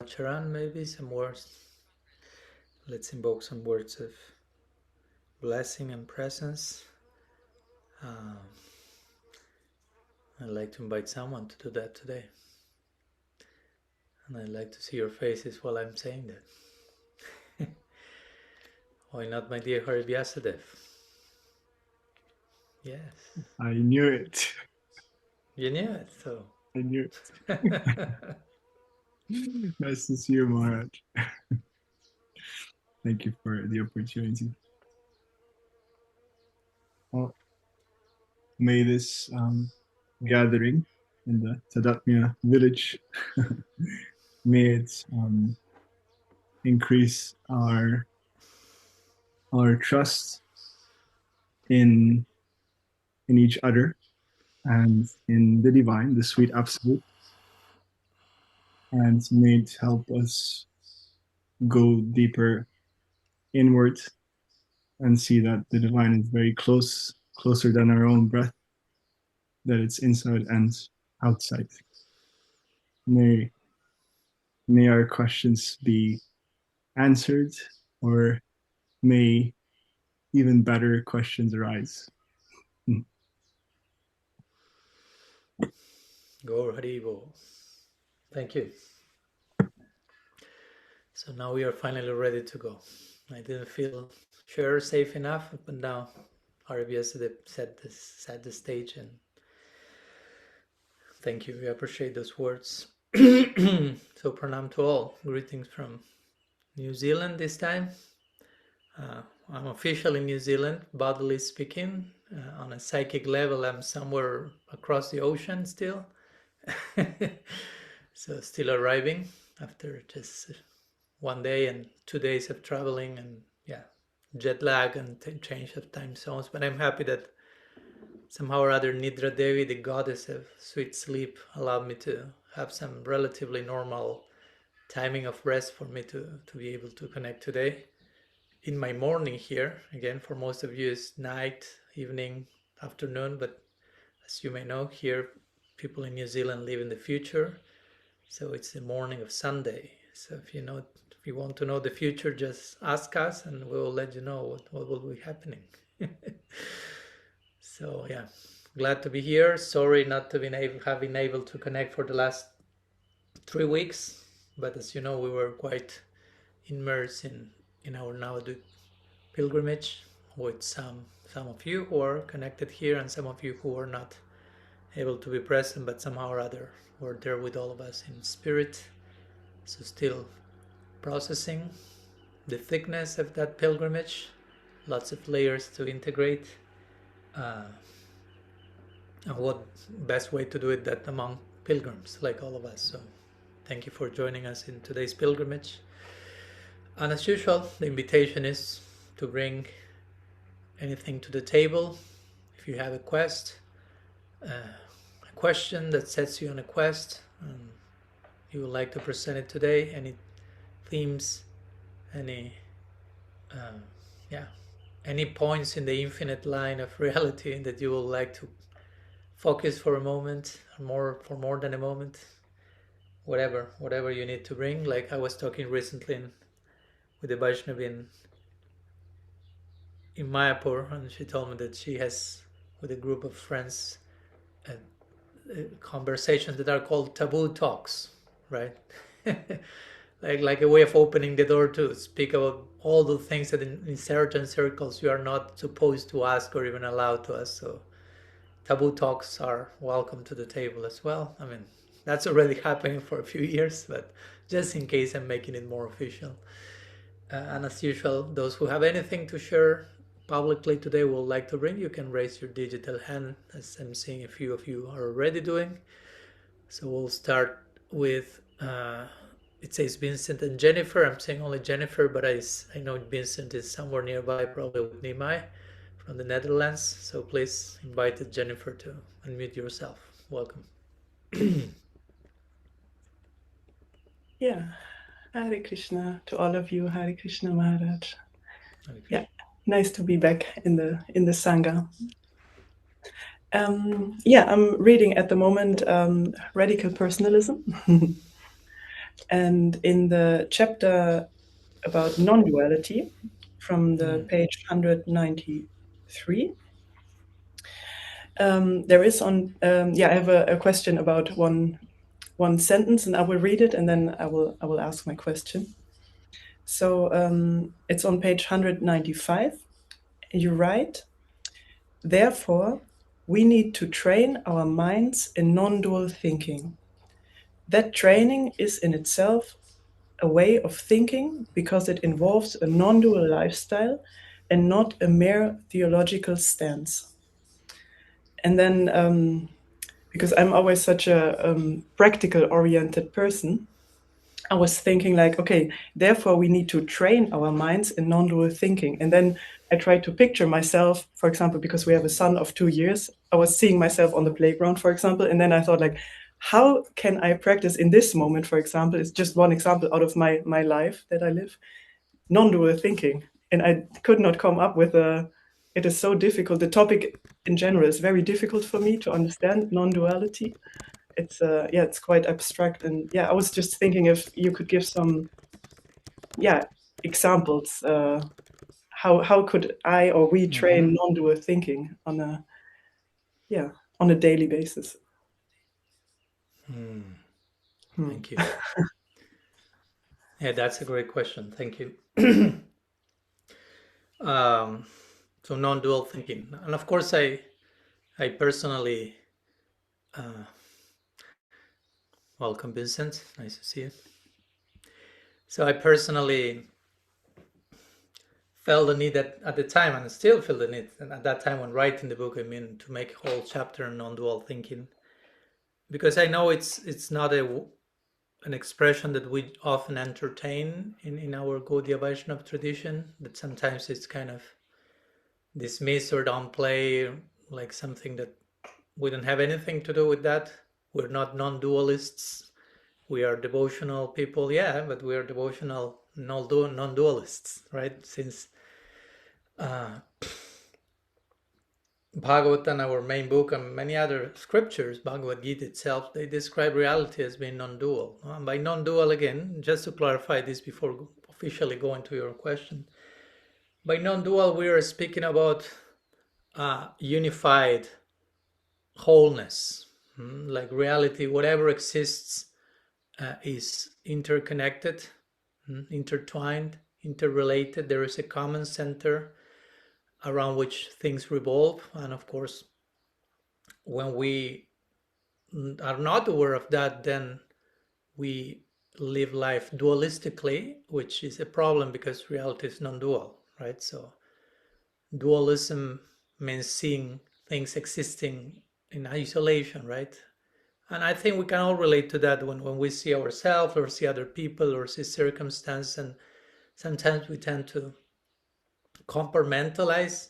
Charan, maybe some words. Let's invoke some words of blessing and presence. I'd like to invite someone to do that today. And I'd like to see your faces while I'm saying that. Why not, my dear Hari Vyasadev? Yes. I knew it. You knew it, so. I knew it. Nice to see you, Maharaj. Thank you for the opportunity. Well, may this gathering in the Tadatmya village, may it increase our trust in each other and in the divine, the sweet absolute, and may it help us go deeper inward and see that the divine is very closer than our own breath, that it's inside and outside. May our questions be answered, or may even better questions arise. Gaur Hari Bol. Thank you. So now we are finally ready to go. I didn't feel sure, safe enough, but now Hari Vyasadev set the stage, and thank you. We appreciate those words. So pranam to all. Greetings from New Zealand this time. I'm officially in New Zealand, bodily speaking. On a psychic level, I'm somewhere across the ocean still. So still arriving after just 1 day and 2 days of traveling, and jet lag and change of time zones. But I'm happy that somehow or other Nidra Devi, the goddess of sweet sleep, allowed me to have some relatively normal timing of rest for me to be able to connect today. In my morning here, again, for most of you it's night, evening, afternoon, but as you may know, here people in New Zealand live in the future, so it's the morning of Sunday. So if you want to know the future, just ask us and we will let you know what will be happening. So glad to be here. Sorry not to have been able to connect for the last 3 weeks, but as you know, we were quite immersed in our Navadvip pilgrimage with some of you who are connected here and some of you who are not able to be present, but somehow or other were there with all of us in spirit. So still processing the thickness of that pilgrimage, lots of layers to integrate. And what best way to do it that among pilgrims like all of us. So thank you for joining us in today's pilgrimage. And as usual, the invitation is to bring anything to the table. If you have a question that sets you on a quest, and you would like to present it today, any themes, any points in the infinite line of reality that you would like to focus for a moment, or for more than a moment, whatever you need to bring. Like I was talking recently with a Vaishnavi in Mayapura, and she told me that she has, with a group of friends, conversations that are called taboo talks, right? like a way of opening the door to speak about all the things that in certain circles you are not supposed to ask or even allowed to ask. So taboo talks are welcome to the table as well. I mean, that's already happening for a few years, but just in case, I'm making it more official. And as usual, those who have anything to share publicly today would like to bring, you can raise your digital hand, as I'm seeing a few of you are already doing. So we'll start with, it says Vincent and Jennifer. I'm saying only Jennifer, but I know Vincent is somewhere nearby, probably with Nimai from the Netherlands. So please invite Jennifer to unmute yourself. Welcome. Hare Krishna to all of you. Hare Krishna, Maharaj. Hare Krishna. Nice to be back in the Sangha. I'm reading at the moment Radical Personalism. And in the chapter about non-duality, from the page 193, there is on, I have a question about one sentence, and I will read it, and then I will ask my question. So it's on page 195. You write, therefore, we need to train our minds in non-dual thinking. That training is in itself a way of thinking because it involves a non-dual lifestyle and not a mere theological stance. And then, because I'm always such a practical-oriented person, I was thinking like, okay, therefore we need to train our minds in non-dual thinking. And then I tried to picture myself, for example, because we have a son of 2 years, I was seeing myself on the playground, for example. And then I thought like, how can I practice in this moment, for example, it's just one example out of my life that I live, non-dual thinking. And I could not come up with it is so difficult. The topic in general is very difficult for me to understand, non-duality. It's quite abstract, and I was just thinking if you could give some examples, how could I or we train non-dual thinking on a daily basis. Thank you. Yeah, that's a great question. Thank you. So non-dual thinking, and of course I personally welcome Vincent, nice to see you. So I personally felt the need at the time, and I still feel the need, and at that time when writing the book, I mean, to make a whole chapter on non-dual thinking, because I know it's not an expression that we often entertain in our Gaudiya Vaishnava tradition, that sometimes it's kind of dismissed or downplay, like something that we don't have anything to do with that. We're not non-dualists. We are devotional people, but we are devotional non-dualists, right? Since Bhagavatam, our main book, and many other scriptures, Bhagavad Gita itself, they describe reality as being non-dual. And by non-dual, again, just to clarify this before officially going to your question, by non-dual, we are speaking about unified wholeness, like reality, whatever exists is interconnected, intertwined, interrelated. There is a common center around which things revolve. And of course, when we are not aware of that, then we live life dualistically, which is a problem because reality is non-dual, right? So dualism means seeing things existing in isolation, right? And I think we can all relate to that when we see ourselves or see other people or see circumstances, and sometimes we tend to compartmentalize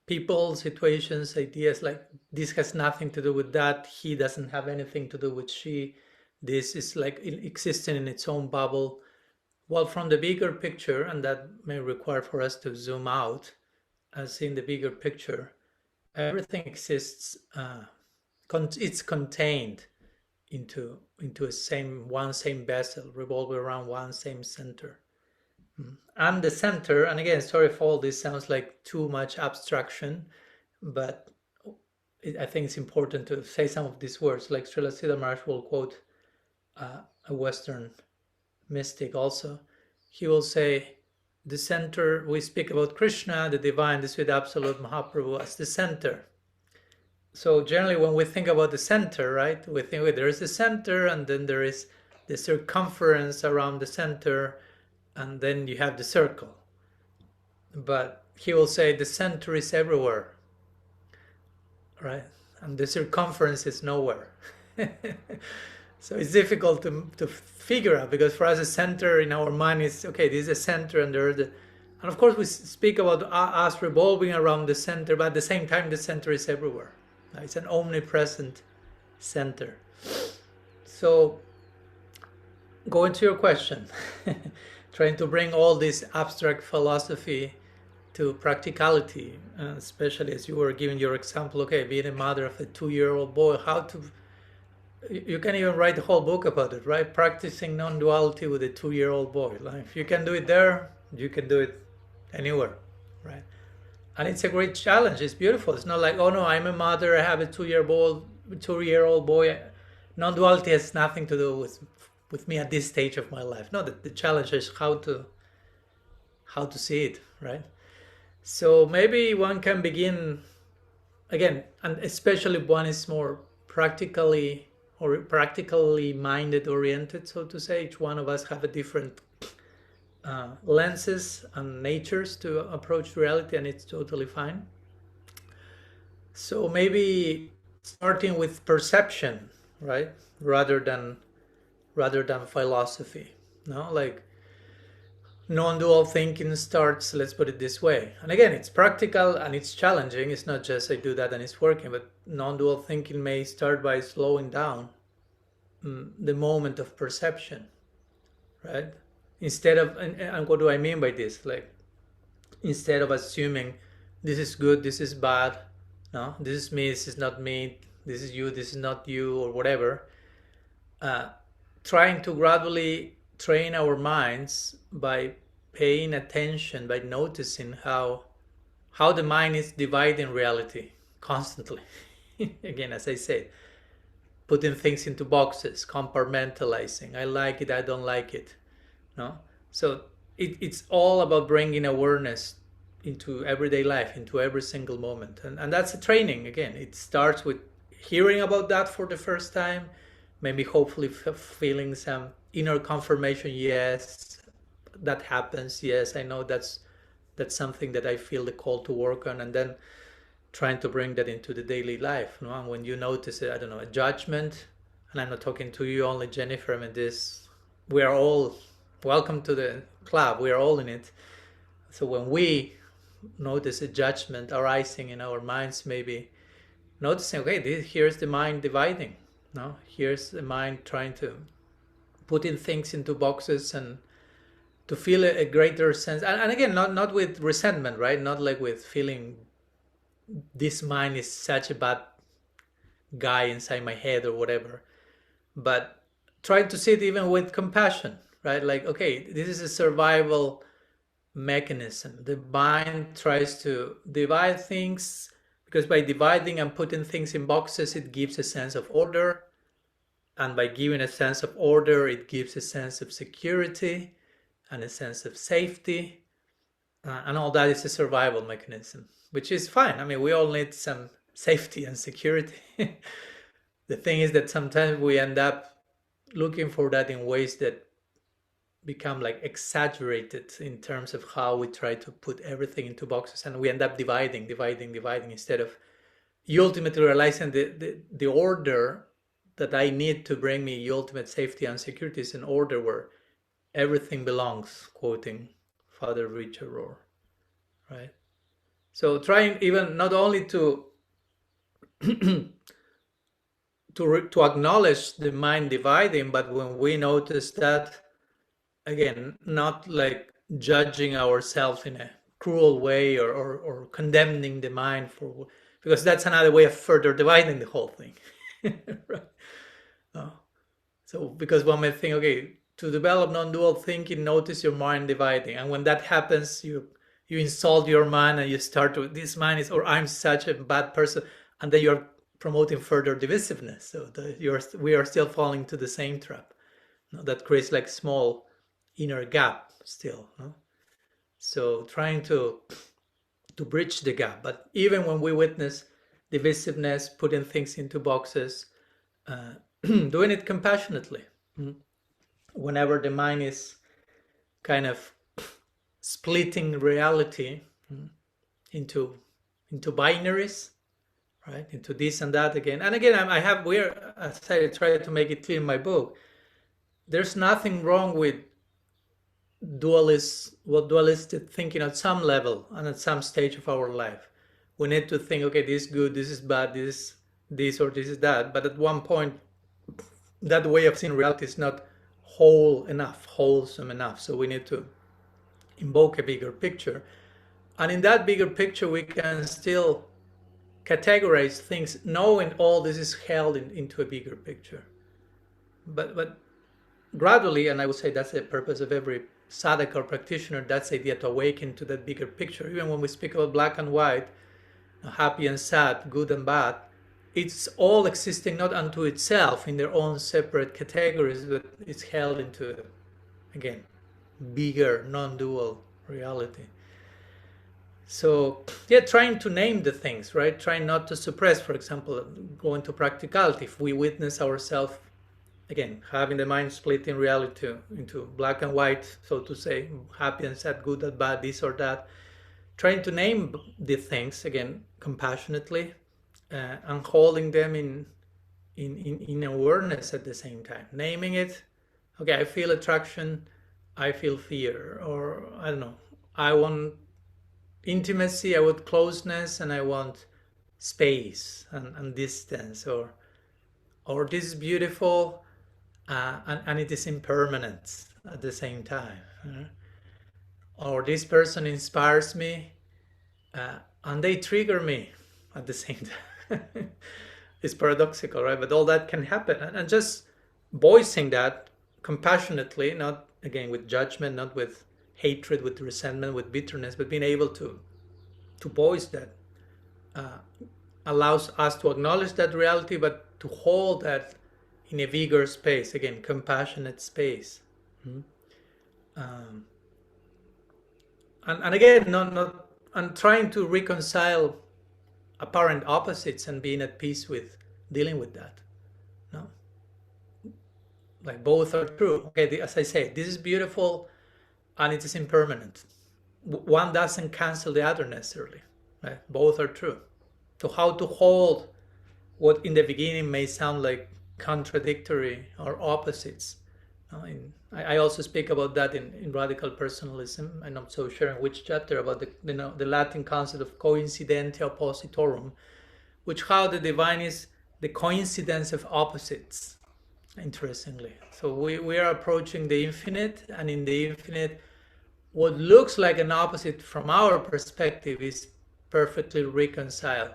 people, situations, ideas, like this has nothing to do with that, he doesn't have anything to do with she, this is like existing in its own bubble. Well, from the bigger picture, and that may require for us to zoom out and see in the bigger picture, everything exists, it's contained into one same vessel, revolving around one same center. And the center, and again, sorry if all this sounds like too much abstraction, but I think it's important to say some of these words. Like Srila Siddhar Maharaj will quote a Western mystic also. He will say, the center, we speak about Krishna, the divine, the sweet absolute Mahaprabhu, as the center. So generally when we think about the center, right, we think, there is the center, and then there is the circumference around the center, and then you have the circle. But he will say the center is everywhere, right? And the circumference is nowhere. So it's difficult to figure out, because for us a center in our mind is, okay, this is a center, and and of course we speak about us revolving around the center, but at the same time the center is everywhere. It's an omnipresent center. So going to your question, trying to bring all this abstract philosophy to practicality, especially as you were giving your example, okay, being a mother of a 2-year-old boy, how to you can even write a whole book about it, right? Practicing non-duality with a 2-year-old boy. Like, if you can do it there, you can do it anywhere, right? And it's a great challenge. It's beautiful. It's not like, oh no, I'm a mother, I have a 2-year-old boy. Non-duality has nothing to do with me at this stage of my life. No, the challenge is how to see it, right? So maybe one can begin again, and especially if one is more practically minded oriented, so to say. Each one of us have a different lenses and natures to approach reality, and it's totally fine. So maybe starting with perception, right, rather than philosophy. No, like non-dual thinking starts, let's put it this way, and again, it's practical and it's challenging. It's not just I do that and it's working, but non-dual thinking may start by slowing down the moment of perception, right? Instead of, and what do I mean by this? Like, instead of assuming this is good, this is bad, no, this is me, this is not me, this is you, this is not you, or whatever, trying to gradually train our minds by paying attention, by noticing how the mind is dividing reality constantly. Again, as I said, putting things into boxes, compartmentalizing. I like it, I don't like it. No, so it's all about bringing awareness into everyday life, into every single moment, and that's a training. Again, it starts with hearing about that for the first time, maybe hopefully feeling some inner confirmation. Yes, that happens. Yes, I know that's something that I feel the call to work on, and then trying to bring that into the daily life. No? And when you notice it, I don't know, a judgment, and I'm not talking to you only, Jennifer. I mean, this, we are all welcome to the club. We are all in it. So when we notice a judgment arising in our minds, maybe noticing, okay, here's the mind dividing. No, here's the mind trying to put in things into boxes and to feel a greater sense. And again, not with resentment, right? Not like with feeling this mind is such a bad guy inside my head or whatever, but trying to see it even with compassion, right? Like, okay, this is a survival mechanism. The mind tries to divide things because by dividing and putting things in boxes, it gives a sense of order. And by giving a sense of order, it gives a sense of security and a sense of safety. And all that is a survival mechanism, which is fine. I mean, we all need some safety and security. The thing is that sometimes we end up looking for that in ways that become like exaggerated in terms of how we try to put everything into boxes, and we end up dividing instead of you ultimately realizing the order that I need to bring me ultimate safety and security is an order where everything belongs, quoting Father Richard Rohr, right? So trying even not only to to acknowledge the mind dividing, but when we notice that, again, not like judging ourselves in a cruel way or condemning the mind for, because that's another way of further dividing the whole thing. Right? So because one may think, okay, to develop non-dual thinking, notice your mind dividing, and when that happens, you insult your mind and you start to, this mind is, or I'm such a bad person, and then you're promoting further divisiveness. So we are still falling to the same trap. That creates like small inner gap still. No? So trying to bridge the gap. But even when we witness divisiveness, putting things into boxes, doing it compassionately. Whenever the mind is kind of splitting reality into binaries, right? Into this and that again. And again, as I try to make it clear in my book, there's nothing wrong with dualistic thinking at some level and at some stage of our life. We need to think, okay, this is good, this is bad, this or this is that. But at one point, that way of seeing reality is not wholesome enough. So we need to invoke a bigger picture. And in that bigger picture, we can still categorize things, knowing all this is held into a bigger picture. But gradually, and I would say that's the purpose of every sadhaka or practitioner, that's the idea, to awaken to that bigger picture. Even when we speak about black and white, happy and sad, good and bad, it's all existing not unto itself in their own separate categories, but it's held into, again, bigger, non-dual reality. So, yeah, trying to name the things, right? Trying not to suppress, for example, going to practicality. If we witness ourselves, again, having the mind split in reality into black and white, so to say, happy and sad, good and bad, this or that, trying to name the things, again, compassionately, and holding them in awareness at the same time. Naming it, okay, I feel attraction, I feel fear, or I don't know, I want intimacy, I want closeness, and I want space and distance, or this is beautiful, and it is impermanent at the same time. Or this person inspires me, and they trigger me at the same time. It's paradoxical, right? But all that can happen. And just voicing that compassionately, not, again, with judgment, not with hatred, with resentment, with bitterness, but being able to voice that allows us to acknowledge that reality, but to hold that in a bigger space, again, compassionate space. And again, and trying to reconcile apparent opposites and being at peace with dealing with that. No, like both are true. Okay, as I say, this is beautiful, and it is impermanent. One doesn't cancel the other necessarily. Right? Both are true. So how to hold what in the beginning may sound like contradictory or opposites. I also speak about that in Radical Personalism. I'm not so sure in which chapter, about the Latin concept of coincidente oppositorum, which how the divine is the coincidence of opposites, interestingly. So we are approaching the infinite, and in the infinite, what looks like an opposite from our perspective is perfectly reconciled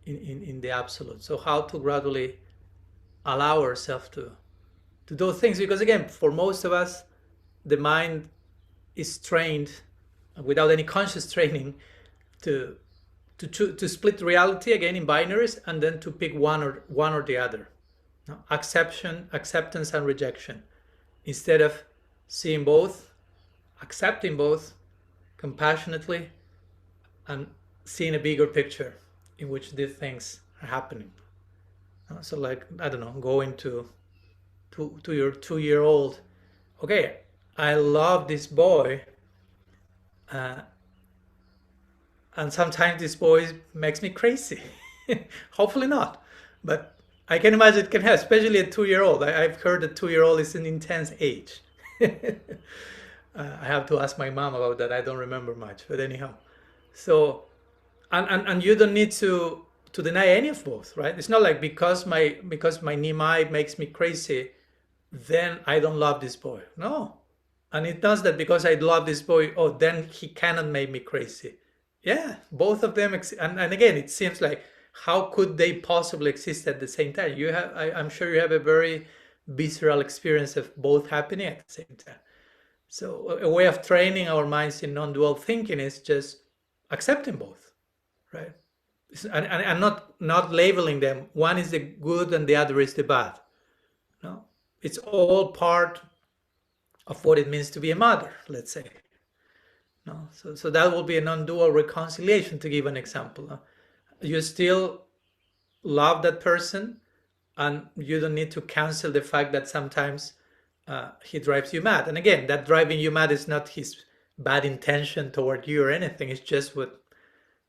in the absolute. So how to gradually allow ourselves to do things, because again, for most of us, the mind is trained without any conscious training to split reality again in binaries, and then to pick one or the other. Acceptance and rejection, instead of seeing both, accepting both compassionately, and seeing a bigger picture in which these things are happening. So like, I don't know, going to your 2-year-old, okay, I love this boy, and sometimes this boy makes me crazy. Hopefully not, but I can imagine it can happen, especially a 2-year-old. I've heard that 2-year-old is an intense age. I have to ask my mom about that. I don't remember much, but anyhow. So, and you don't need to deny any of both, right? It's not like because my Nimai makes me crazy, then I don't love this boy. No. And it does that because I love this boy, oh, then he cannot make me crazy. Yeah, both of them, and again, it seems like, how could they possibly exist at the same time? I'm sure you have a very visceral experience of both happening at the same time. So a way of training our minds in non-dual thinking is just accepting both, right? And not labeling them. One is the good and the other is the bad. No, it's all part of what it means to be a mother, let's say. No, so that will be a non-dual reconciliation, to give an example. You still love that person, and you don't need to cancel the fact that sometimes he drives you mad. And again, that driving you mad is not his bad intention toward you or anything. It's just what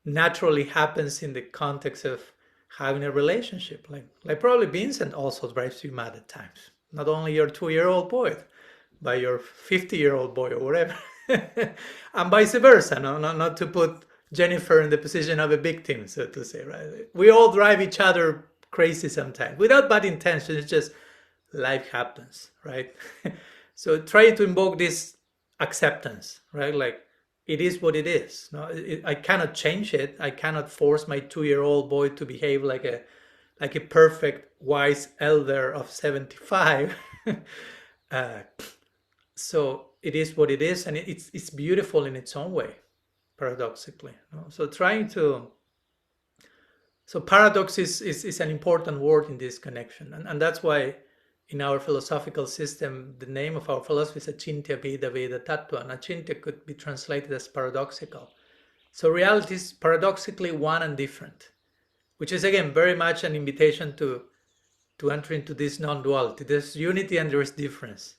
naturally happens in the context of having a relationship. Like probably Vincent also drives you mad at times. Not only your 2-year-old boy, but your 50-year-old boy or whatever. And vice versa. No, not to put Jennifer in the position of a victim, so to say, right? We all drive each other crazy sometimes without bad intention. It's just life happens, right? So try to invoke this acceptance, right? Like, it is what it is. No, I cannot change it. I cannot force my 2-year-old boy to behave like a like a perfect wise elder of 75. So it is what it is, and it's beautiful in its own way, paradoxically. So paradox is an important word in this connection, and that's why in our philosophical system, the name of our philosophy is Achintya Veda Veda Tattva, and Achintya could be translated as paradoxical. So reality is paradoxically one and different, which is again very much an invitation to enter into this non-duality. There's unity and there's difference.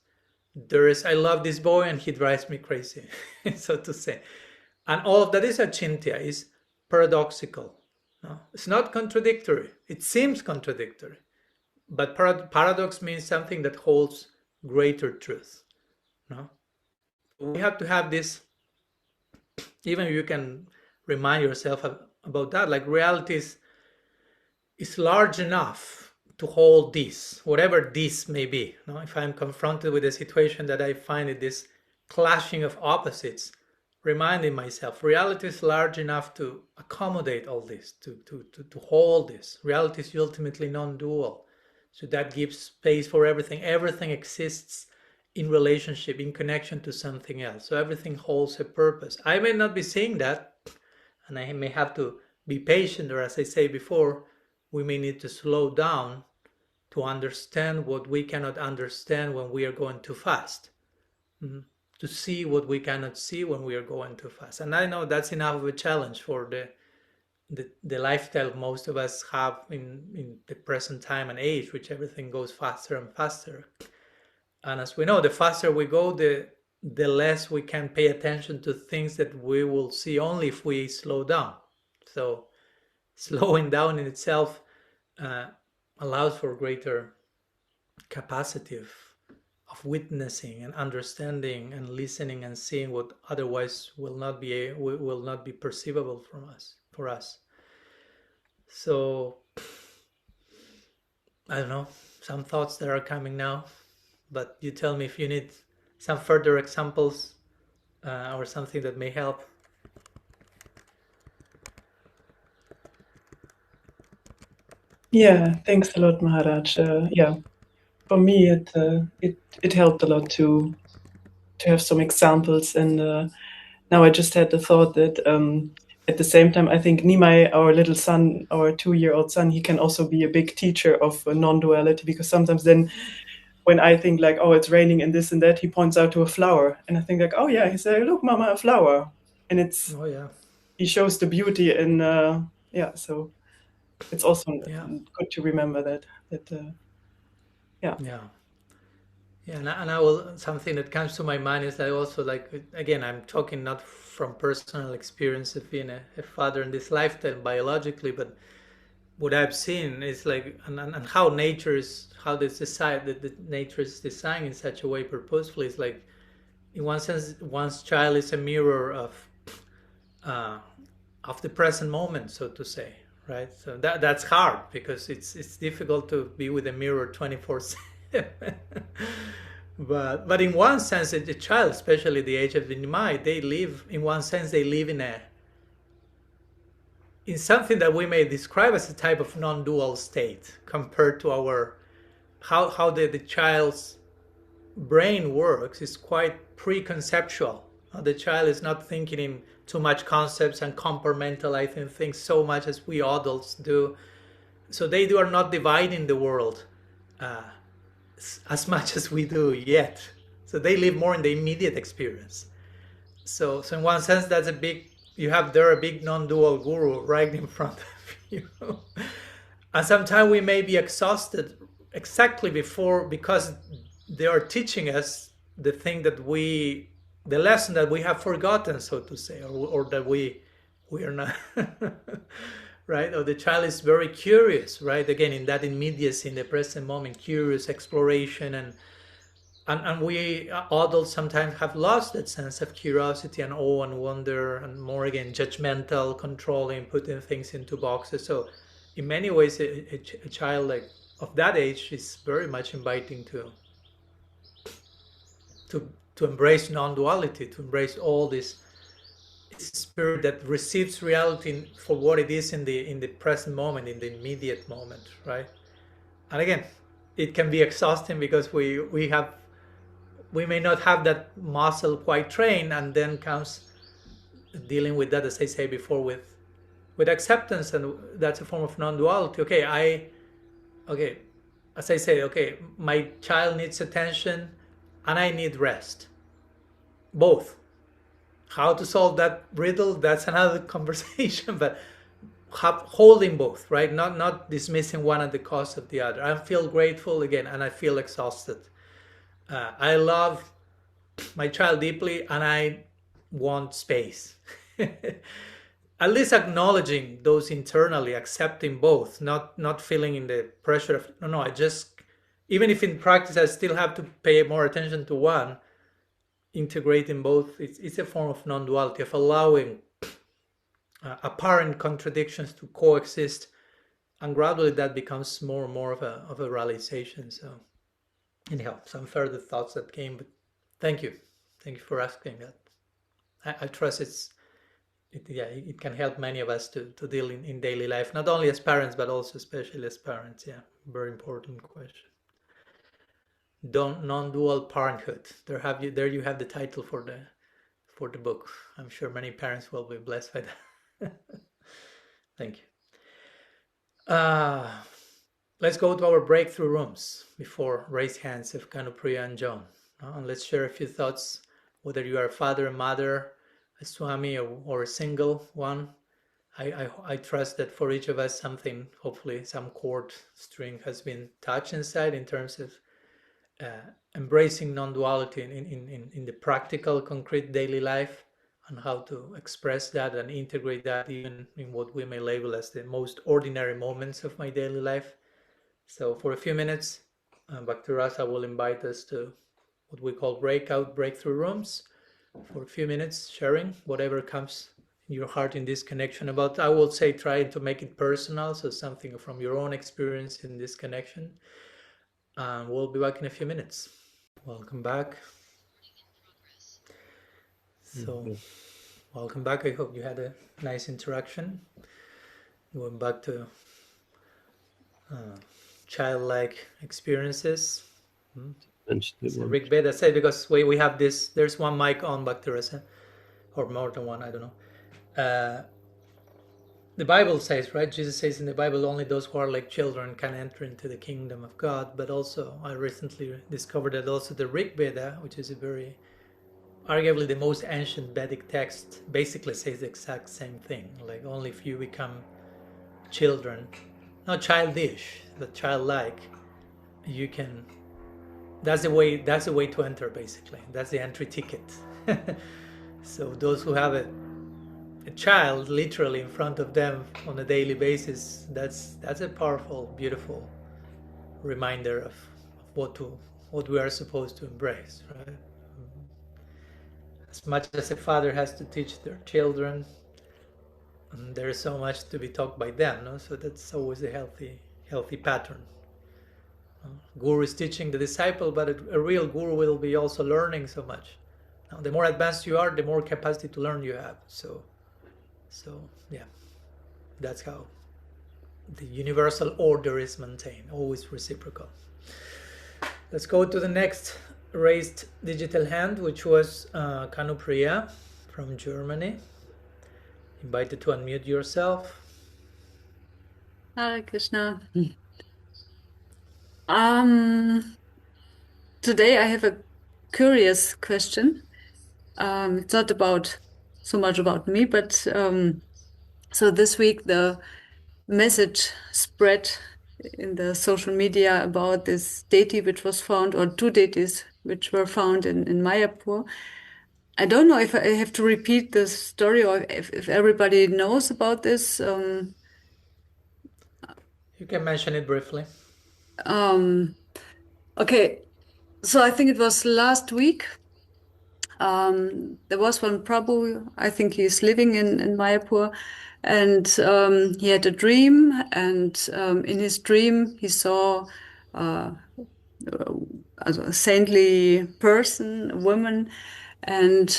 There is, I love this boy and he drives me crazy, so to say. And all of that is Achintya, is paradoxical. No? It's not contradictory. It seems contradictory. But paradox means something that holds greater truth. No? We have to have this, even if you can remind yourself about that, like reality is large enough to hold this, whatever this may be. No? If I'm confronted with a situation that I find it this clashing of opposites, reminding myself, reality is large enough to accommodate all this, to hold this. Reality is ultimately non-dual. So that gives space for everything. Everything exists in relationship, in connection to something else. So everything holds a purpose. I may not be seeing that, and I may have to be patient, or as I say before, we may need to slow down to understand what we cannot understand when we are going too fast. To see what we cannot see when we are going too fast. And I know that's enough of a challenge for the lifestyle most of us have in the present time and age, which everything goes faster and faster. And as we know, the faster we go, the less we can pay attention to things that we will see only if we slow down. So slowing down in itself allows for greater capacity of witnessing and understanding and listening and seeing what otherwise will not be perceivable for us. So I don't know, some thoughts that are coming now, but you tell me if you need some further examples or something that may help. Yeah, thanks a lot, Maharaj. Yeah, for me it helped a lot to have some examples, and now I just had the thought that at the same time, I think Nimai, our little son, our 2-year-old son, he can also be a big teacher of non-duality, because sometimes then when I think like, oh, it's raining and this and that, he points out to a flower, and I think like, oh yeah, he said, look, Mama, a flower, and it's he shows the beauty in so it's also good to remember that and I will, something that comes to my mind is that also, like, again, I'm talking not from personal experience of being a father in this lifetime biologically, but what I've seen is like, and how nature is, how this society, that nature is designed in such a way purposefully. It's like, in one sense, one's child is a mirror of the present moment, so to say, right? So that's hard, because it's difficult to be with a mirror 24/7. But in one sense, the child, especially the age of the Nimai, they live in something that we may describe as a type of non-dual state, compared to our how the child's brain works is quite pre-conceptual. The child is not thinking in too much concepts and compartmentalizing things so much as we adults do. So they are not dividing the world as much as we do yet. So they live more in the immediate experience. So in one sense, that's you have there a big non-dual guru right in front of you. And sometimes we may be exhausted exactly because they are teaching us the lesson that we have forgotten, so to say, or that we are not, right? Or the child is very curious, right? Again, in that immediacy, in the present moment, curious exploration, and we adults sometimes have lost that sense of curiosity and awe and wonder, and more again, judgmental, controlling, putting things into boxes. So in many ways, a child like of that age is very much inviting to embrace non-duality, to embrace all this it's a spirit that receives reality for what it is in the present moment, in the immediate moment, right? And again, it can be exhausting because we may not have that muscle quite trained, and then comes dealing with that, as I say before, with acceptance, and that's a form of non-duality. Okay, as I say, okay, my child needs attention and I need rest. Both. How to solve that riddle, that's another conversation, but holding both, right? Not dismissing one at the cost of the other. I feel grateful again, and I feel exhausted. I love my child deeply, and I want space. At least acknowledging those internally, accepting both, not feeling in the pressure of no, I just, even if in practice I still have to pay more attention to one, integrating both, it's a form of non-duality, of allowing apparent contradictions to coexist, and gradually that becomes more and more of a realization. So anyhow, some further thoughts that came, but thank you for asking that. I trust it can help many of us to deal in daily life, not only as parents but also especially as parents. Yeah, very important question. Non-dual parenthood. There you have the title for the book. I'm sure many parents will be blessed by that. Thank you. Let's go to our breakthrough rooms before raise hands of Kanupriya and John. And let's share a few thoughts, whether you are a father, a mother, a Swami, or a single one. I trust that for each of us something, hopefully some chord string has been touched inside in terms of embracing non-duality in the practical, concrete daily life, and how to express that and integrate that even in what we may label as the most ordinary moments of my daily life. So for a few minutes, Bhakti Rasa will invite us to what we call breakthrough rooms, for a few minutes, sharing whatever comes in your heart in this connection about, I will say, trying to make it personal, so something from your own experience in this connection. We'll be back in a few minutes. Welcome back. So, welcome back. I hope you had a nice interaction. Going back to childlike experiences. So Rig Veda said, because we have this, there's one mic on, Bhakti Rasa, or more than one, I don't know. The Bible says, right? Jesus says in the Bible, only those who are like children can enter into the kingdom of God. But also, I recently discovered that also the Rig Veda, which is a very, arguably the most ancient Vedic text, basically says the exact same thing. Like, only if you become children, not childish, but childlike, you can. That's the way to enter, basically. That's the entry ticket. So those who have a child literally in front of them on a daily basis, that's a powerful, beautiful reminder of what we are supposed to embrace, right? As much as a father has to teach their children, there is so much to be taught by them, no? So that's always a healthy pattern. Guru is teaching the disciple, but a real guru will be also learning so much. Now, the more advanced you are, the more capacity to learn you have. So yeah, that's how the universal order is maintained, always reciprocal. Let's go to the next raised digital hand, which was Kanupriya from Germany. Invited to unmute yourself. Hare Krishna. Today I have a curious question. It's not so much about me, but so this week the message spread in the social media about this deity which was found, or two deities which were found in Mayapura. I don't know if I have to repeat this story or if everybody knows about this. You can mention it briefly. Okay, so I think it was last week. There was one Prabhu, I think he's living in Mayapur, and he had a dream, and in his dream he saw a saintly person, a woman, and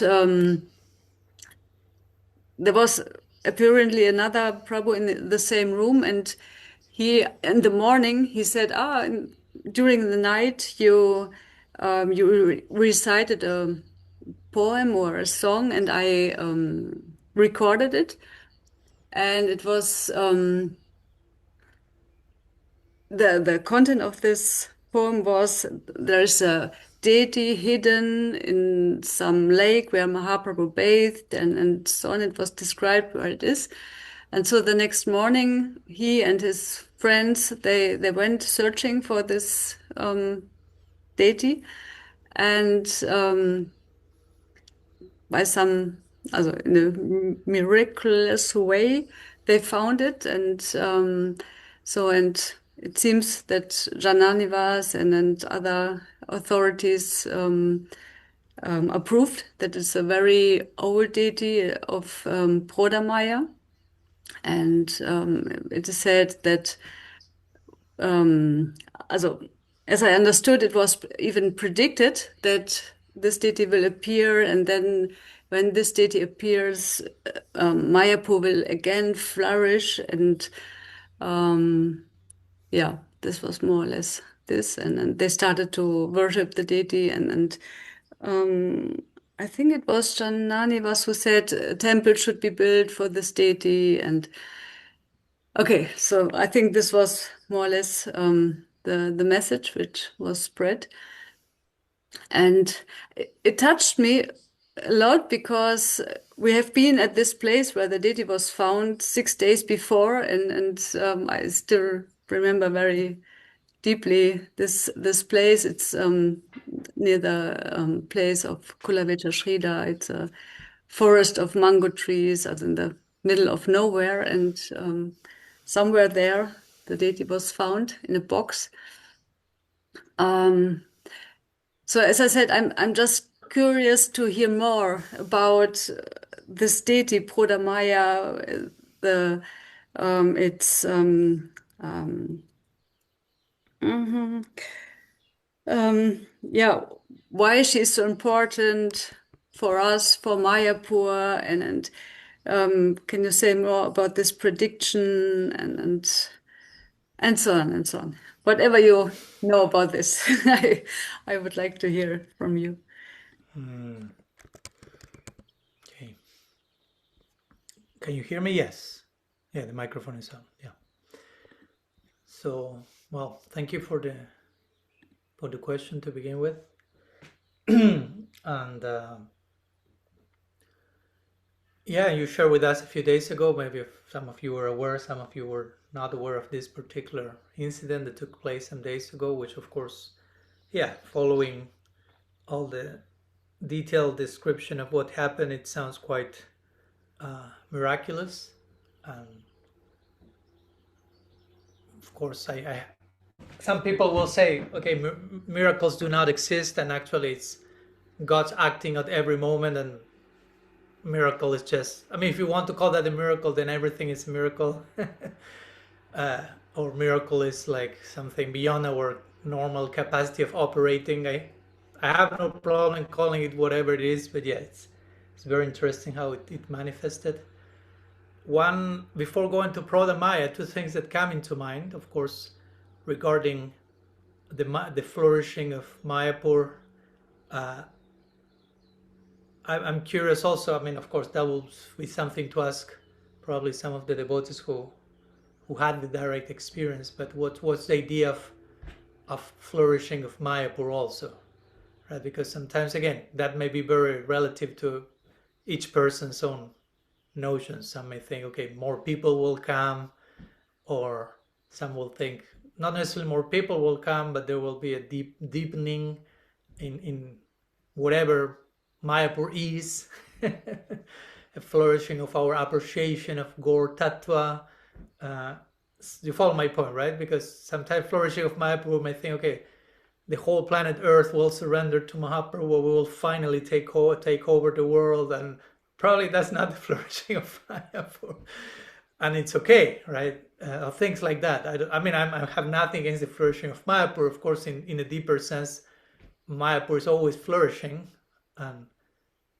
there was apparently another Prabhu in the same room, and he, in the morning, he said, during the night, you recited a poem or a song, and I recorded it. And it was the content of this poem was, there's a deity hidden in some lake where Mahaprabhu bathed, and so on. It was described where it is. And so the next morning, he and his friends, they went searching for this deity, and by some, also in a miraculous way, they found it. And and it seems that Jananivas and other authorities approved that it's a very old deity of Praudhamaya. And it is said that, as I understood, it was even predicted that this deity will appear, and then when this deity appears, Mayapura will again flourish. And this was more or less this. And they started to worship the deity, and I think it was Jananivas who said a temple should be built for this deity. And okay, so I think this was more or less the message which was spread. And it touched me a lot, because we have been at this place where the deity was found 6 days before, and I still remember very deeply this place. It's near the place of Kulavecha Shrida. It's a forest of mango trees, as in the middle of nowhere, and somewhere there the deity was found in a box. So as I said, I'm just curious to hear more about this deity Praudhamaya, why she's so important for us, for Mayapura, and can you say more about this prediction and so on and so on? Whatever you know about this, I would like to hear from you. Okay. Can you hear me? Yes. Yeah, the microphone is on. Yeah. So, well, thank you for the question to begin with. And yeah, you shared with us a few days ago, maybe if some of you were aware, some of you were not aware of this particular incident that took place some days ago, which of course, yeah, following all the detailed description of what happened, it sounds quite miraculous. And of course, some people will say, okay, miracles do not exist, and actually it's God's acting at every moment, and miracle is just, I mean, if you want to call that a miracle, then everything is a miracle. Or miracle is like something beyond our normal capacity of operating. I have no problem calling it whatever it is, but yeah, it's very interesting how it manifested. One, before going to Praudhamaya, two things that come into mind, of course, regarding the flourishing of Mayapur. I'm curious also, I mean, of course, that will be something to ask probably some of the devotees who had the direct experience, but what's the idea of flourishing of Mayapur also, right? Because sometimes, again, that may be very relative to each person's own notions. Some may think, okay, more people will come, or some will think not necessarily more people will come, but there will be a deepening in whatever Mayapur is, a flourishing of our appreciation of Gaur Tattva. You follow my point, right? Because sometimes flourishing of Mayapur may think, okay, the whole planet Earth will surrender to Mahaprabhu, we will finally take over the world, and probably that's not the flourishing of Mayapur. And it's okay, right? Things like that. I mean, I have nothing against the flourishing of Mayapur. Of course, in a deeper sense, Mayapur is always flourishing, and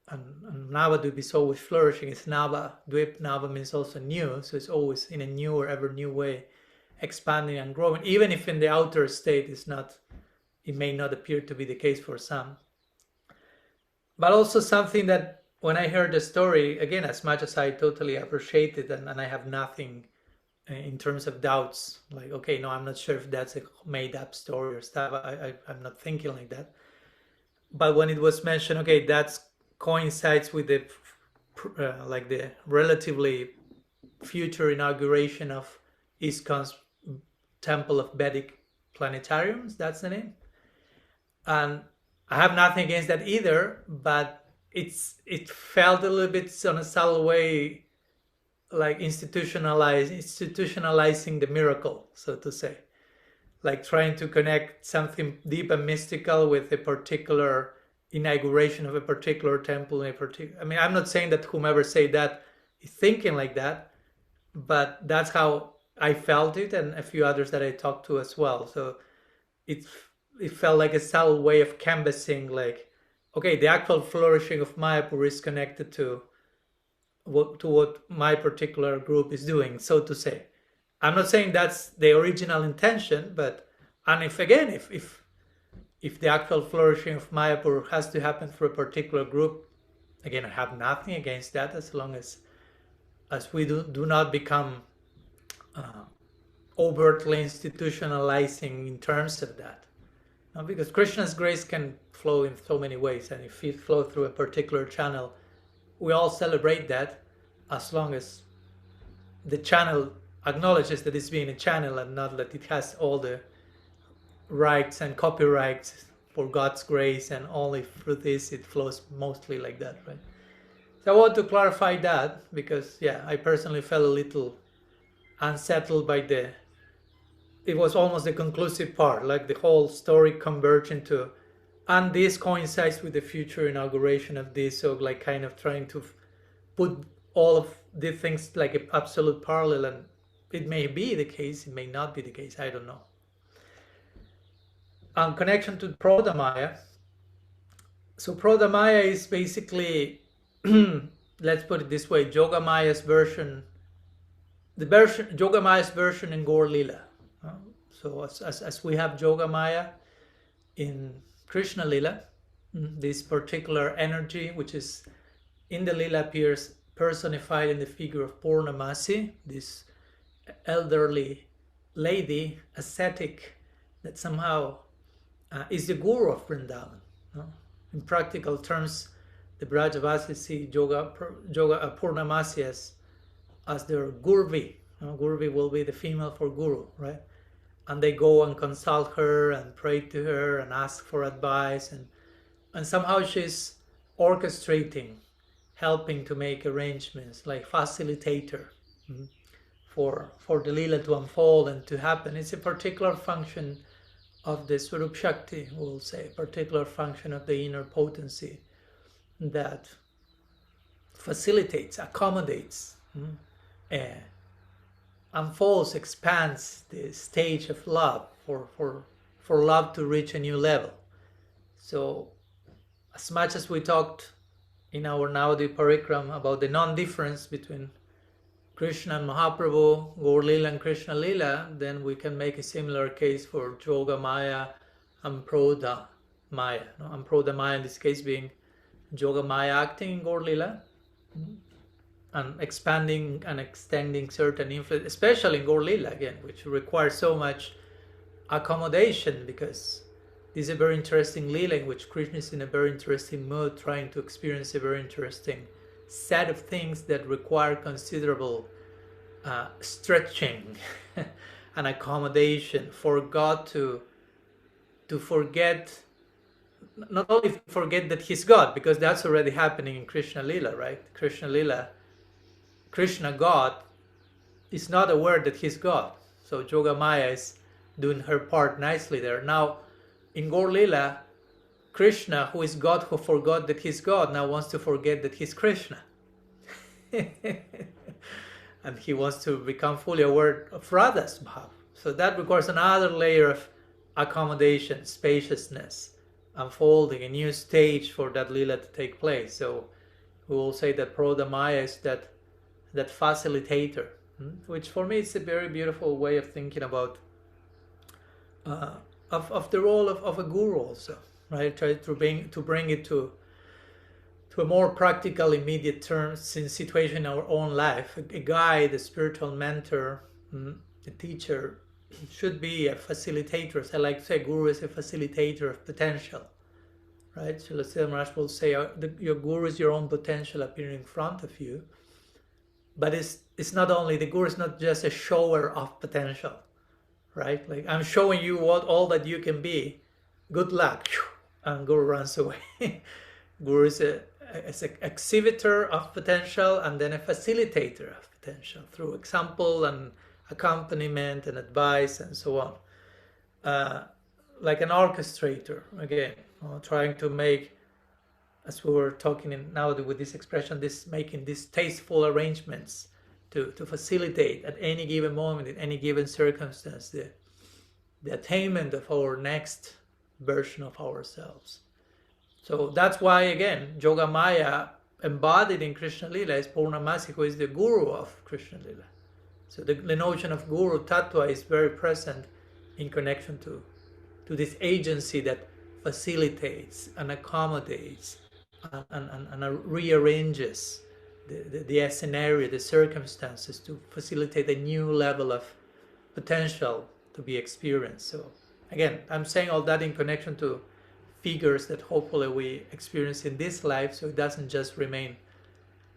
and Navadvip is always flourishing. It's Nava. Dvip, Nava means also new, so it's always in a new or ever new way, expanding and growing, even if in the outer state is not, it may not appear to be the case for some. But also something that when I heard the story, again, as much as I totally appreciate it, and I have nothing in terms of doubts, like, okay, no, I'm not sure if that's a made up story or stuff. I'm not thinking like that. But when it was mentioned, okay, that coincides with the like the relatively future inauguration of ISKCON's Temple of Vedic Planetariums, that's the name. And I have nothing against that either, but it felt a little bit on a subtle way like institutionalizing the miracle, so to say, like trying to connect something deep and mystical with a particular inauguration of a particular temple in a particular. I mean, I'm not saying that whomever say that is thinking like that, but that's how I felt it, and a few others that I talked to as well. So it felt like a subtle way of canvassing, like, okay, the actual flourishing of Mayapura is connected to what my particular group is doing, so to say. I'm not saying that's the original intention, but and if the actual flourishing of Mayapura has to happen for a particular group, again, I have nothing against that, as long as we do not become overtly institutionalizing in terms of that. Because Krishna's grace can flow in so many ways, and if it flows through a particular channel, we all celebrate that, as long as the channel acknowledges that it's being a channel and not that it has all the rights and copyrights for God's grace, and only through this it flows mostly like that, right? So I want to clarify that, because I personally felt a little unsettled by it was almost the conclusive part, like the whole story converged into, and this coincides with the future inauguration of this, so like kind of trying to put all of the things like an absolute parallel, and it may be the case, it may not be the case, I don't know. Connection to Praudhamaya. So Praudhamaya is basically, let's put it this way, Yogamaya's version in Gaur Lila. So as we have Yogamaya in Krishna Lila, this particular energy, which is in the Lila, appears personified in the figure of Purnamasi, this elderly lady, ascetic, that somehow is the guru of Vrindavan. In practical terms, the Brajavasis see Purnamasi as their Gurvi. Gurvi will be the female for guru, right? And they go and consult her and pray to her and ask for advice, and somehow she's orchestrating, helping to make arrangements, like facilitator for the Lila to unfold and to happen. It's a particular function of the Swarup Shakti, we'll say, a particular function of the inner potency that facilitates, accommodates, unfolds, expands the stage of love for love to reach a new level. So as much as we talked in our Navadvip Parikram about the non-difference between Krishna and Mahaprabhu, Gaur Lila and Krishna Lila, then we can make a similar case for Yogamaya and Praudhamaya. And Praudhamaya in this case being Yogamaya acting in Gaur Lila, and expanding and extending certain influence, especially in Gaur Lila again, which requires so much accommodation, because this is a very interesting Lila in which Krishna is in a very interesting mood, trying to experience a very interesting set of things that require considerable stretching and accommodation for God to forget, not only forget that he's God, because that's already happening in Krishna Lila, right? Krishna Lila, Krishna God is not aware that he's God. So Yogamaya is doing her part nicely there. Now in Gaur Lila, Krishna, who is God, who forgot that he's God, now wants to forget that he's Krishna. And he wants to become fully aware of Radha's bhav. So that requires another layer of accommodation, spaciousness, unfolding, a new stage for that Lila to take place. So who will say that Praudhamaya is that facilitator, which for me is a very beautiful way of thinking about of the role of a guru also, right? Try to bring it to a more practical, immediate terms in situation in our own life. A guide, a spiritual mentor, a teacher should be a facilitator. So I like to say guru is a facilitator of potential, right? So Srila Maharaj will say your guru is your own potential appearing in front of you. But it's not only, the guru is not just a shower of potential, right? Like, I'm showing you all that you can be. Good luck. And guru runs away. Guru is an exhibitor of potential and then a facilitator of potential through example and accompaniment and advice and so on. Like an orchestrator, again, trying to make, as we were talking now with this expression, making these tasteful arrangements to facilitate at any given moment, in any given circumstance, the attainment of our next version of ourselves. So that's why, again, Yogamaya embodied in Krishna Lila is Purnamasi, who is the guru of Krishna Lila. So the notion of guru tattva is very present in connection to this agency that facilitates and accommodates and rearranges the scenario, the circumstances to facilitate a new level of potential to be experienced. So again, I'm saying all that in connection to figures that hopefully we experience in this life, so it doesn't just remain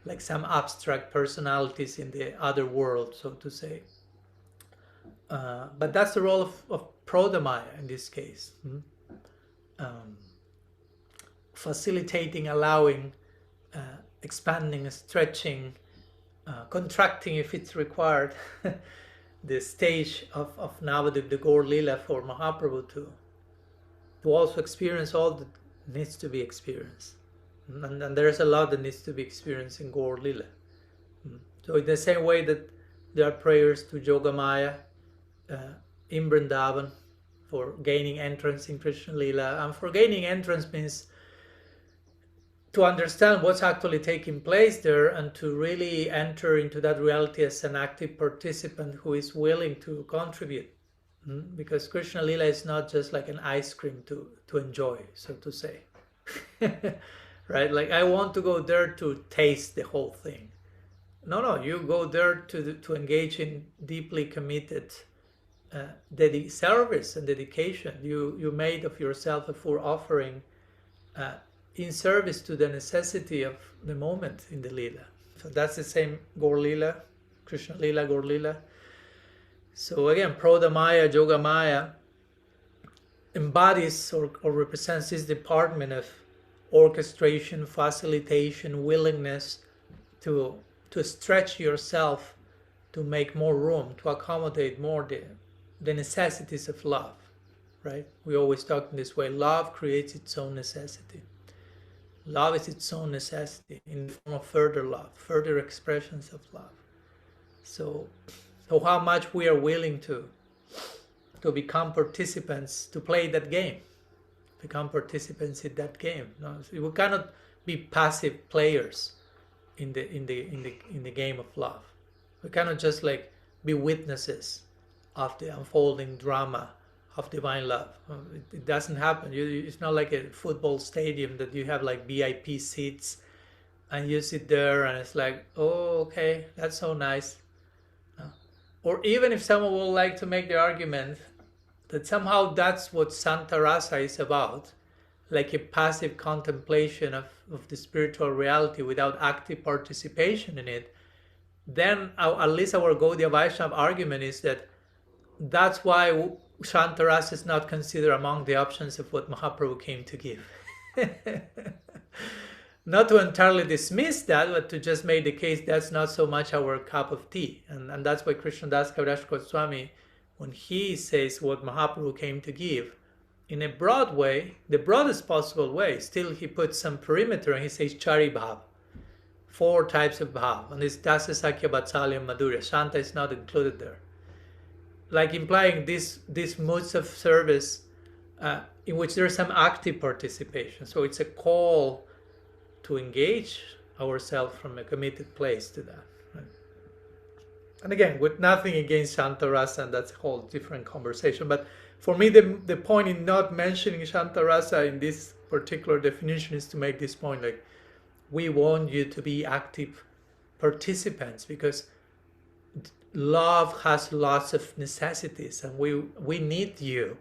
like some abstract personalities in the other world, so to say. But that's the role of Praudhamaya in this case. Facilitating, allowing, expanding, stretching, contracting if it's required, the stage of Navadip, the Gaur Lila, for Mahaprabhu to also experience all that needs to be experienced. And there's a lot that needs to be experienced in Gaur Lila. So in the same way that there are prayers to Yogamaya in Vrindavan for gaining entrance in Krishna Lila, and for gaining entrance means to understand what's actually taking place there and to really enter into that reality as an active participant who is willing to contribute. Because Krishna Lila is not just like an ice cream to enjoy, so to say. Right? Like, I want to go there to taste the whole thing. No, you go there to engage in deeply committed service and dedication. You made of yourself a full offering in service to the necessity of the moment in the Lila. So that's the same Gaur Lila, Krishna Lila, Gaur Lila. So again, Praudhamaya, Yogamaya embodies or represents this department of orchestration, facilitation, willingness to stretch yourself, to make more room, to accommodate more the necessities of love, right? We always talk in this way, love creates its own necessity. Love is its own necessity in the form of further love, further expressions of love. So how much we are willing to become participants, to play that game, become participants in that game. No, so we cannot be passive players in the game of love. We cannot just like be witnesses of the unfolding drama of divine love. It doesn't happen. It's not like a football stadium that you have like VIP seats and you sit there and it's like, oh, okay, that's so nice. Or even if someone would like to make the argument that somehow that's what Santa Rasa is about, like a passive contemplation of the spiritual reality without active participation in it, then at least our Gaudiya Vaishnava argument is that that's why Shanta Rasa is not considered among the options of what Mahaprabhu came to give. Not to entirely dismiss that, but to just make the case that's not so much our cup of tea. And that's why Krishna-das Kaviraj Goswami, when he says what Mahaprabhu came to give, in a broad way, the broadest possible way, still he puts some perimeter and he says Chari Bhav, 4 types of Bhav. And this Dasa Sakya Vatsalya Madhurya, Shanta is not included there. Like implying these moods of service in which there's some active participation. So it's a call to engage ourselves from a committed place to that. Right? And again, with nothing against Shantarasa, and that's a whole different conversation. But for me, the point in not mentioning Shantarasa in this particular definition is to make this point, like, we want you to be active participants, because love has lots of necessities, and we need you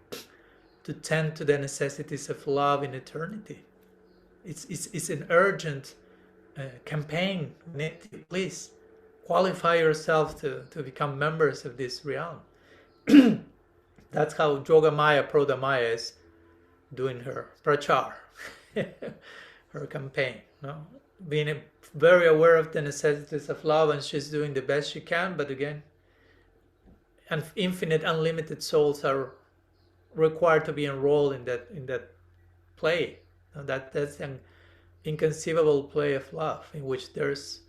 to tend to the necessities of love in eternity. It's an urgent campaign. Please qualify yourself to become members of this realm. That's how Yogamaya Praudhamaya is doing her prachar, her campaign. No? Being very aware of the necessities of love, and she's doing the best she can. But again, and infinite, unlimited souls are required to be enrolled in that play. That's an inconceivable play of love, in which there's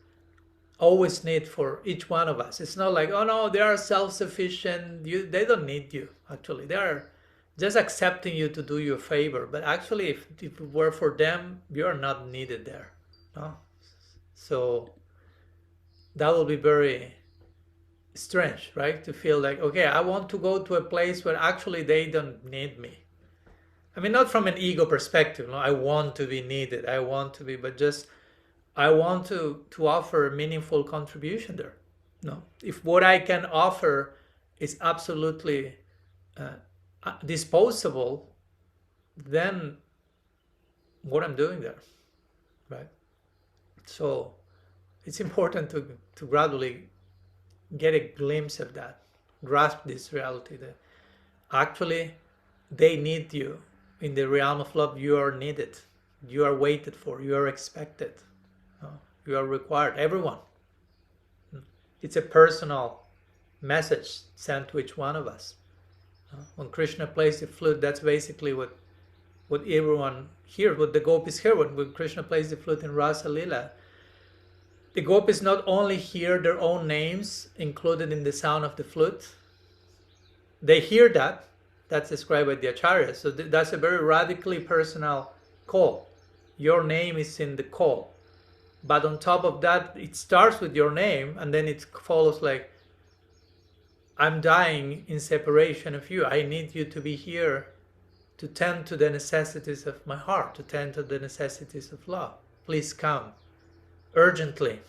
always need for each one of us. It's not like, oh no, they are self-sufficient. They don't need you. Actually, they are just accepting you to do you a favor. But actually, if it were for them, you are not needed there. No? So that will be very strange, right? To feel like, okay, I want to go to a place where actually they don't need me. I mean, not from an ego perspective. No, I want to be needed. I want to be, but just I want to offer a meaningful contribution there. No, if what I can offer is absolutely disposable, then what I'm doing there, right? So it's important to gradually get a glimpse of that, grasp this reality that actually they need you. In the realm of love, you are needed, you are waited for, you are expected, you are required, everyone. It's a personal message sent to each one of us. When Krishna plays the flute, that's basically what everyone hears, what the gopis hear when Krishna plays the flute in Rasa Lila. The gopis not only hear their own names included in the sound of the flute, they hear that. That's described by the Acharya. So that's a very radically personal call. Your name is in the call. But on top of that, it starts with your name, and then it follows like, I'm dying in separation of you. I need you to be here to tend to the necessities of my heart, to tend to the necessities of love. Please come urgently.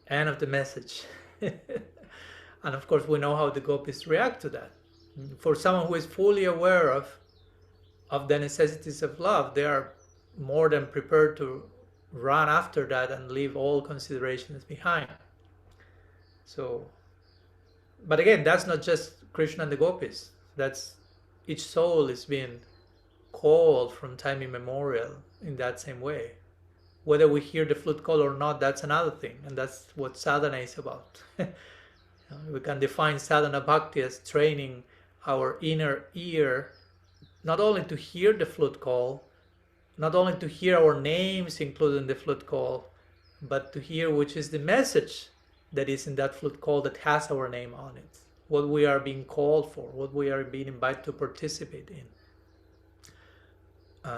End of the message. And of course, we know how the gopis react to that. For someone who is fully aware of the necessities of love, they are more than prepared to run after that and leave all considerations behind. So, but again, that's not just Krishna and the gopis. That's each soul is being called from time immemorial in that same way. Whether we hear the flute call or not, that's another thing, and that's what sadhana is about. We can define sadhana bhakti as training our inner ear, not only to hear the flute call, not only to hear our names included in the flute call, but to hear which is the message that is in that flute call that has our name on it, what we are being called for, what we are being invited to participate in.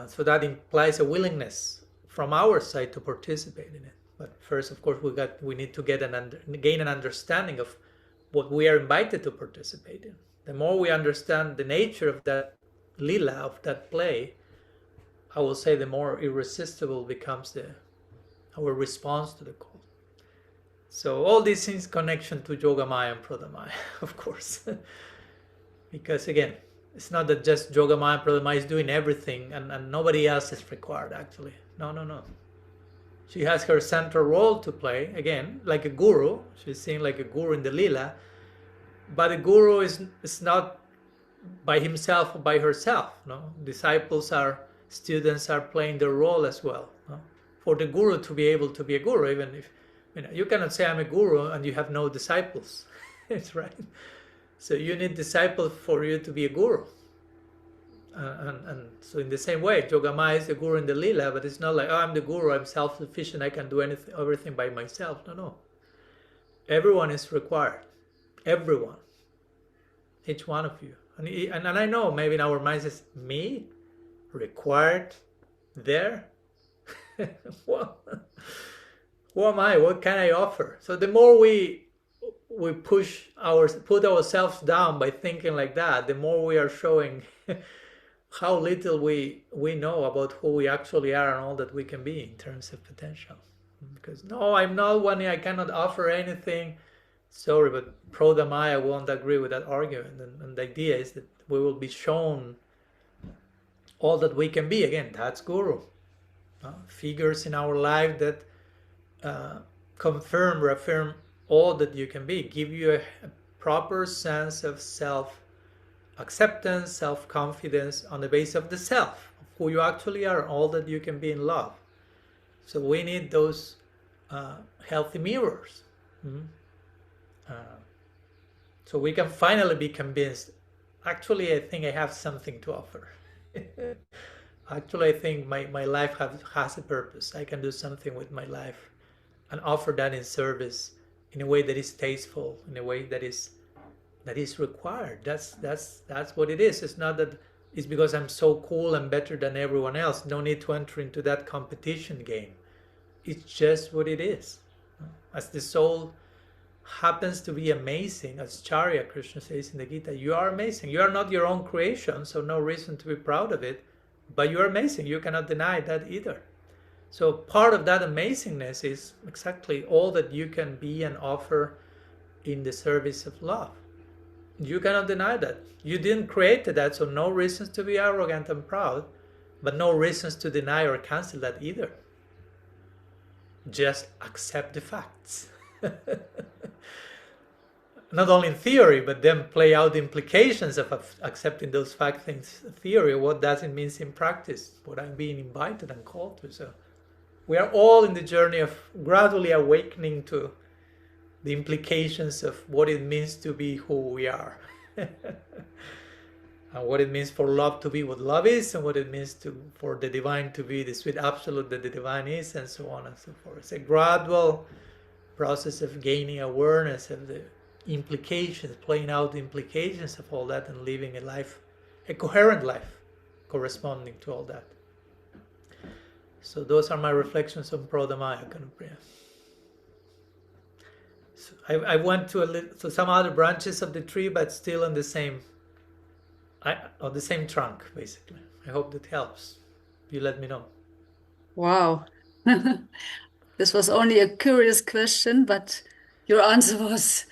So that implies a willingness from our side to participate in it. But first, of course, we need to gain an understanding of what we are invited to participate in. The more we understand the nature of that lila, of that play, I will say the more irresistible becomes our response to the call. So all these things connection to Yogamaya and Praudhamaya, of course. Because again, it's not that just Yogamaya and Praudhamaya is doing everything and nobody else is required actually. No. She has her central role to play, again, like a guru. She's seen like a guru in the lila. But the guru is not by himself or by herself. No, students are playing their role as well. No? For the guru to be able to be a guru, even if you cannot say I'm a guru and you have no disciples. That's right. So you need disciples for you to be a guru. And so in the same way, Yogamaya is the guru in the lila, but it's not like, oh, I'm the guru, I'm self-sufficient, I can do everything by myself. No. Everyone is required. Everyone, each one of you, and I know maybe in our minds is me required there. Well, who am I? What can I offer? So the more we put ourselves down by thinking like that, the more we are showing how little we know about who we actually are and all that we can be in terms of potential. Because no, I'm not one, I cannot offer anything. Sorry, but Praudhamaya won't agree with that argument. And the idea is that we will be shown all that we can be. Again, that's Guru. Figures in our life that confirm, reaffirm all that you can be, give you a proper sense of self-acceptance, self-confidence on the basis of the self, of who you actually are, all that you can be in love. So we need those healthy mirrors. So we can finally be convinced, actually I think I have something to offer. Actually I think my life has a purpose. I can do something with my life and offer that in service in a way that is tasteful, in a way that is required. That's what it is. It's not that it's because I'm so cool and better than everyone else. No need to enter into that competition game. It's just what it is. As the soul happens to be amazing, as Charya Krishna says in the Gita, you are amazing. You are not your own creation, so no reason to be proud of it, but you are amazing. You cannot deny that either. So part of that amazingness is exactly all that you can be and offer in the service of love. You cannot deny that. You didn't create that, so no reasons to be arrogant and proud, but no reasons to deny or cancel that either. Just accept the facts. Not only in theory, but then play out the implications of accepting those facts in theory. What does it mean in practice? What I'm being invited and called to. So we are all in the journey of gradually awakening to the implications of what it means to be who we are. And what it means for love to be what love is, and what it means for the divine to be the sweet absolute that the divine is, and so on and so forth. It's a gradual process of gaining awareness of the implications, playing out the implications of all that, and living a life, a coherent life corresponding to all that. So those are my reflections on Praudhamaya, Kanupriya. So I went to some other branches of the tree, but still on the same trunk, basically. I hope that helps. You let me know. Wow. This was only a curious question, but your answer was,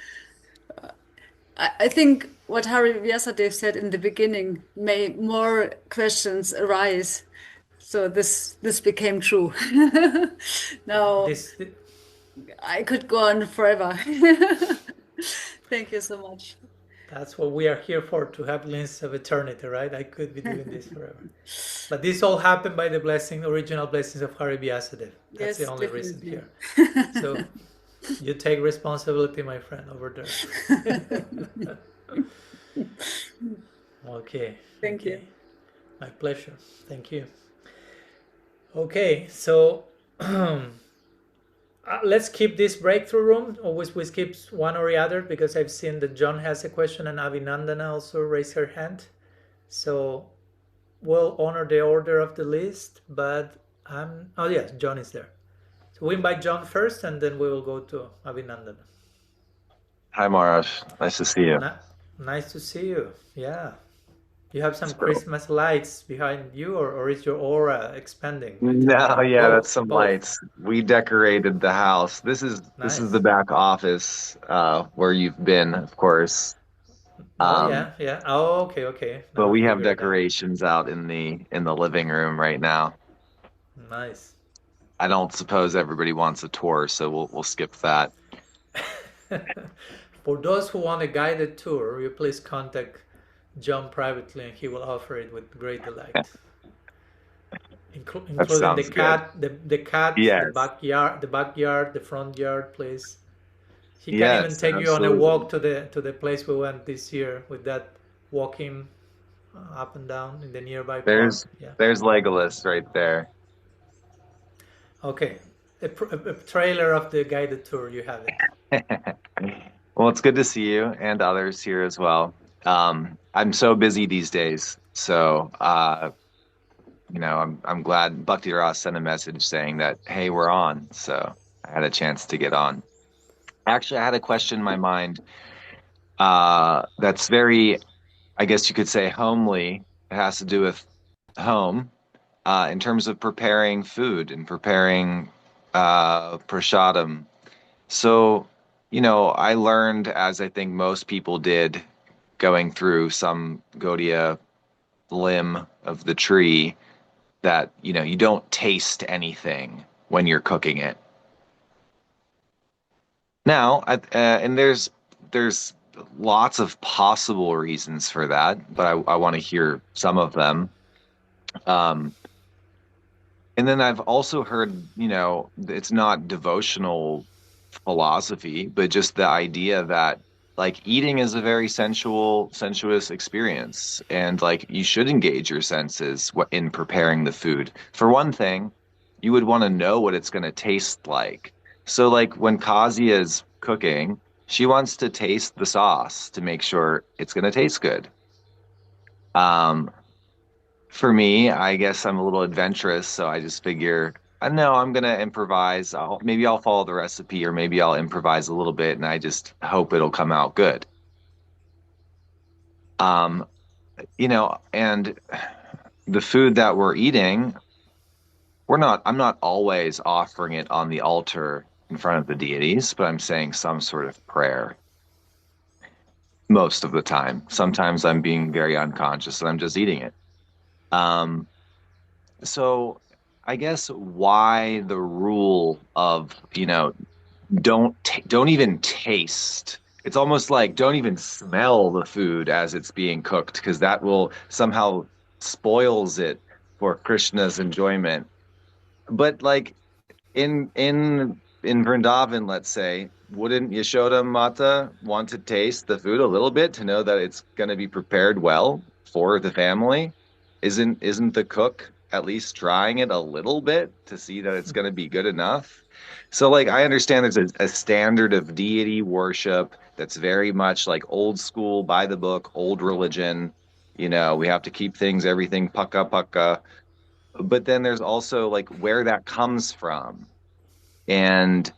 I think what Hari Vyasadeva said in the beginning made more questions arise. So this became true. Now I could go on forever. Thank you so much. That's what we are here for, to have glimpses of eternity, right? I could be doing this forever. But this all happened by the original blessings of Hari Vyasadeva. That's the only reason here. So you take responsibility, my friend, over there. Okay. Thank you. My pleasure. Thank you. Okay, so let's keep this breakthrough room. Always we skip one or the other, because I've seen that John has a question and Avinandana also raised her hand. So we'll honor the order of the list, but oh yes, John is there. So we invite John first, and then we will go to Avinandana. Hi, Maharaj. Nice to see you. Nice to see you. Yeah. You have some Christmas lights behind you, or is your aura expanding? No, yeah, that's some lights. We decorated the house. This is the back office where you've been, of course. Yeah. Oh, okay. But we have decorations out in the living room right now. Nice. I don't suppose everybody wants a tour, so we'll skip that. For those who want a guided tour, you please contact John privately, and he will offer it with great delight. Including the cat, yes. the backyard, the front yard place. He can even take you on a walk to the place we went this year, with that walking up and down in the nearby park. There's Legolas right there. Okay, a trailer of the guided tour. You have it. Well, it's good to see you and others here as well. I'm so busy these days, so I'm glad Bhakti Ras sent a message saying that, hey, we're on. So had a chance to get on. Actually, I had a question in my mind that's very, I guess you could say, homely. It has to do with home in terms of preparing food and preparing prasadam. So, I learned, as I think most people did, going through some Gaudiya limb of the tree, that, you don't taste anything when you're cooking it. Now, and there's lots of possible reasons for that, but I want to hear some of them. And then I've also heard, it's not devotional philosophy, but just the idea that like eating is a very sensuous experience, and like you should engage your senses in preparing the food. For one thing, you would want to know what it's going to taste like. So like when Kazuya is cooking, she wants to taste the sauce to make sure it's going to taste good. For me, I guess I'm a little adventurous, so I just figure, no, I'm gonna improvise. Maybe I'll follow the recipe, or maybe I'll improvise a little bit, and I just hope it'll come out good. And the food that we're eating, I'm not always offering it on the altar in front of the deities, but I'm saying some sort of prayer most of the time. Sometimes I'm being very unconscious and I'm just eating it. So I guess why the rule of, don't even taste. It's almost like don't even smell the food as it's being cooked, because that will somehow spoils it for Krishna's enjoyment. But like in Vrindavan, let's say, wouldn't Yashoda Mata want to taste the food a little bit to know that it's going to be prepared well for the family? Isn't the cook at least trying it a little bit to see that it's going to be good enough? So like I understand there's a standard of deity worship that's very much like old school, by the book, old religion. We have to keep everything paka paka. But then there's also like where that comes from. And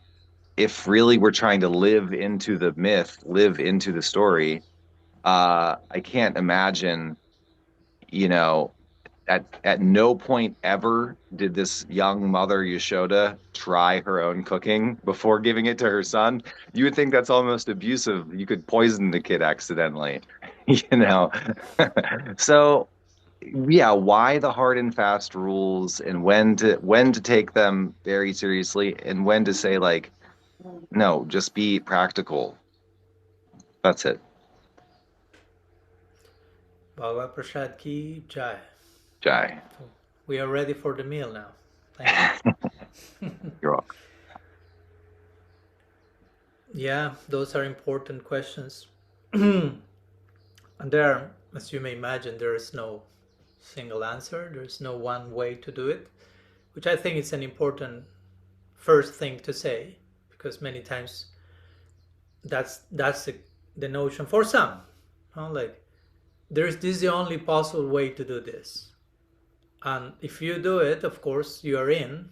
if really we're trying to live into the myth, live into the story, I can't imagine, at no point ever did this young mother Yashoda try her own cooking before giving it to her son. You would think that's almost abusive. You could poison the kid accidentally, So yeah, why the hard and fast rules, and when to take them very seriously, and when to say like, no, just be practical. That's it. Bhagavad Prasad ki jai. Jai. We are ready for the meal now. Thank you. You're welcome. Yeah, those are important questions. And there, as you may imagine, there is no single answer. There's no one way to do it, which I think is an important first thing to say, because many times that's the notion for some. Like, this is the only possible way to do this. And if you do it, of course, you are in.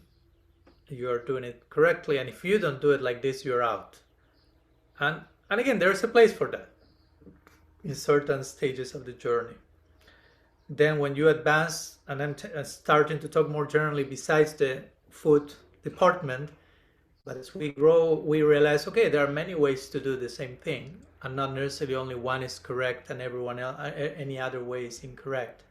You are doing it correctly. And if you don't do it like this, you're out. And again, there's a place for that in certain stages of the journey. Then when you advance, and I'm starting to talk more generally besides the food department, but as we grow, we realize, okay, there are many ways to do the same thing, and not necessarily only one is correct and everyone else, any other way is incorrect.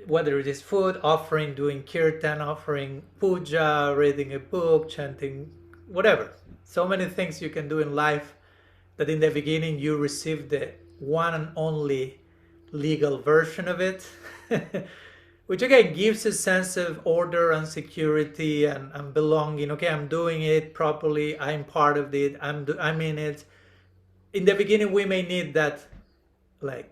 Whether it is food, offering, doing kirtan, offering puja, reading a book, chanting, whatever. So many things you can do in life that in the beginning you receive the one and only legal version of it, which again gives a sense of order and security and belonging. Okay, I'm doing it properly, I'm part of it, I'm in it. In the beginning we may need that like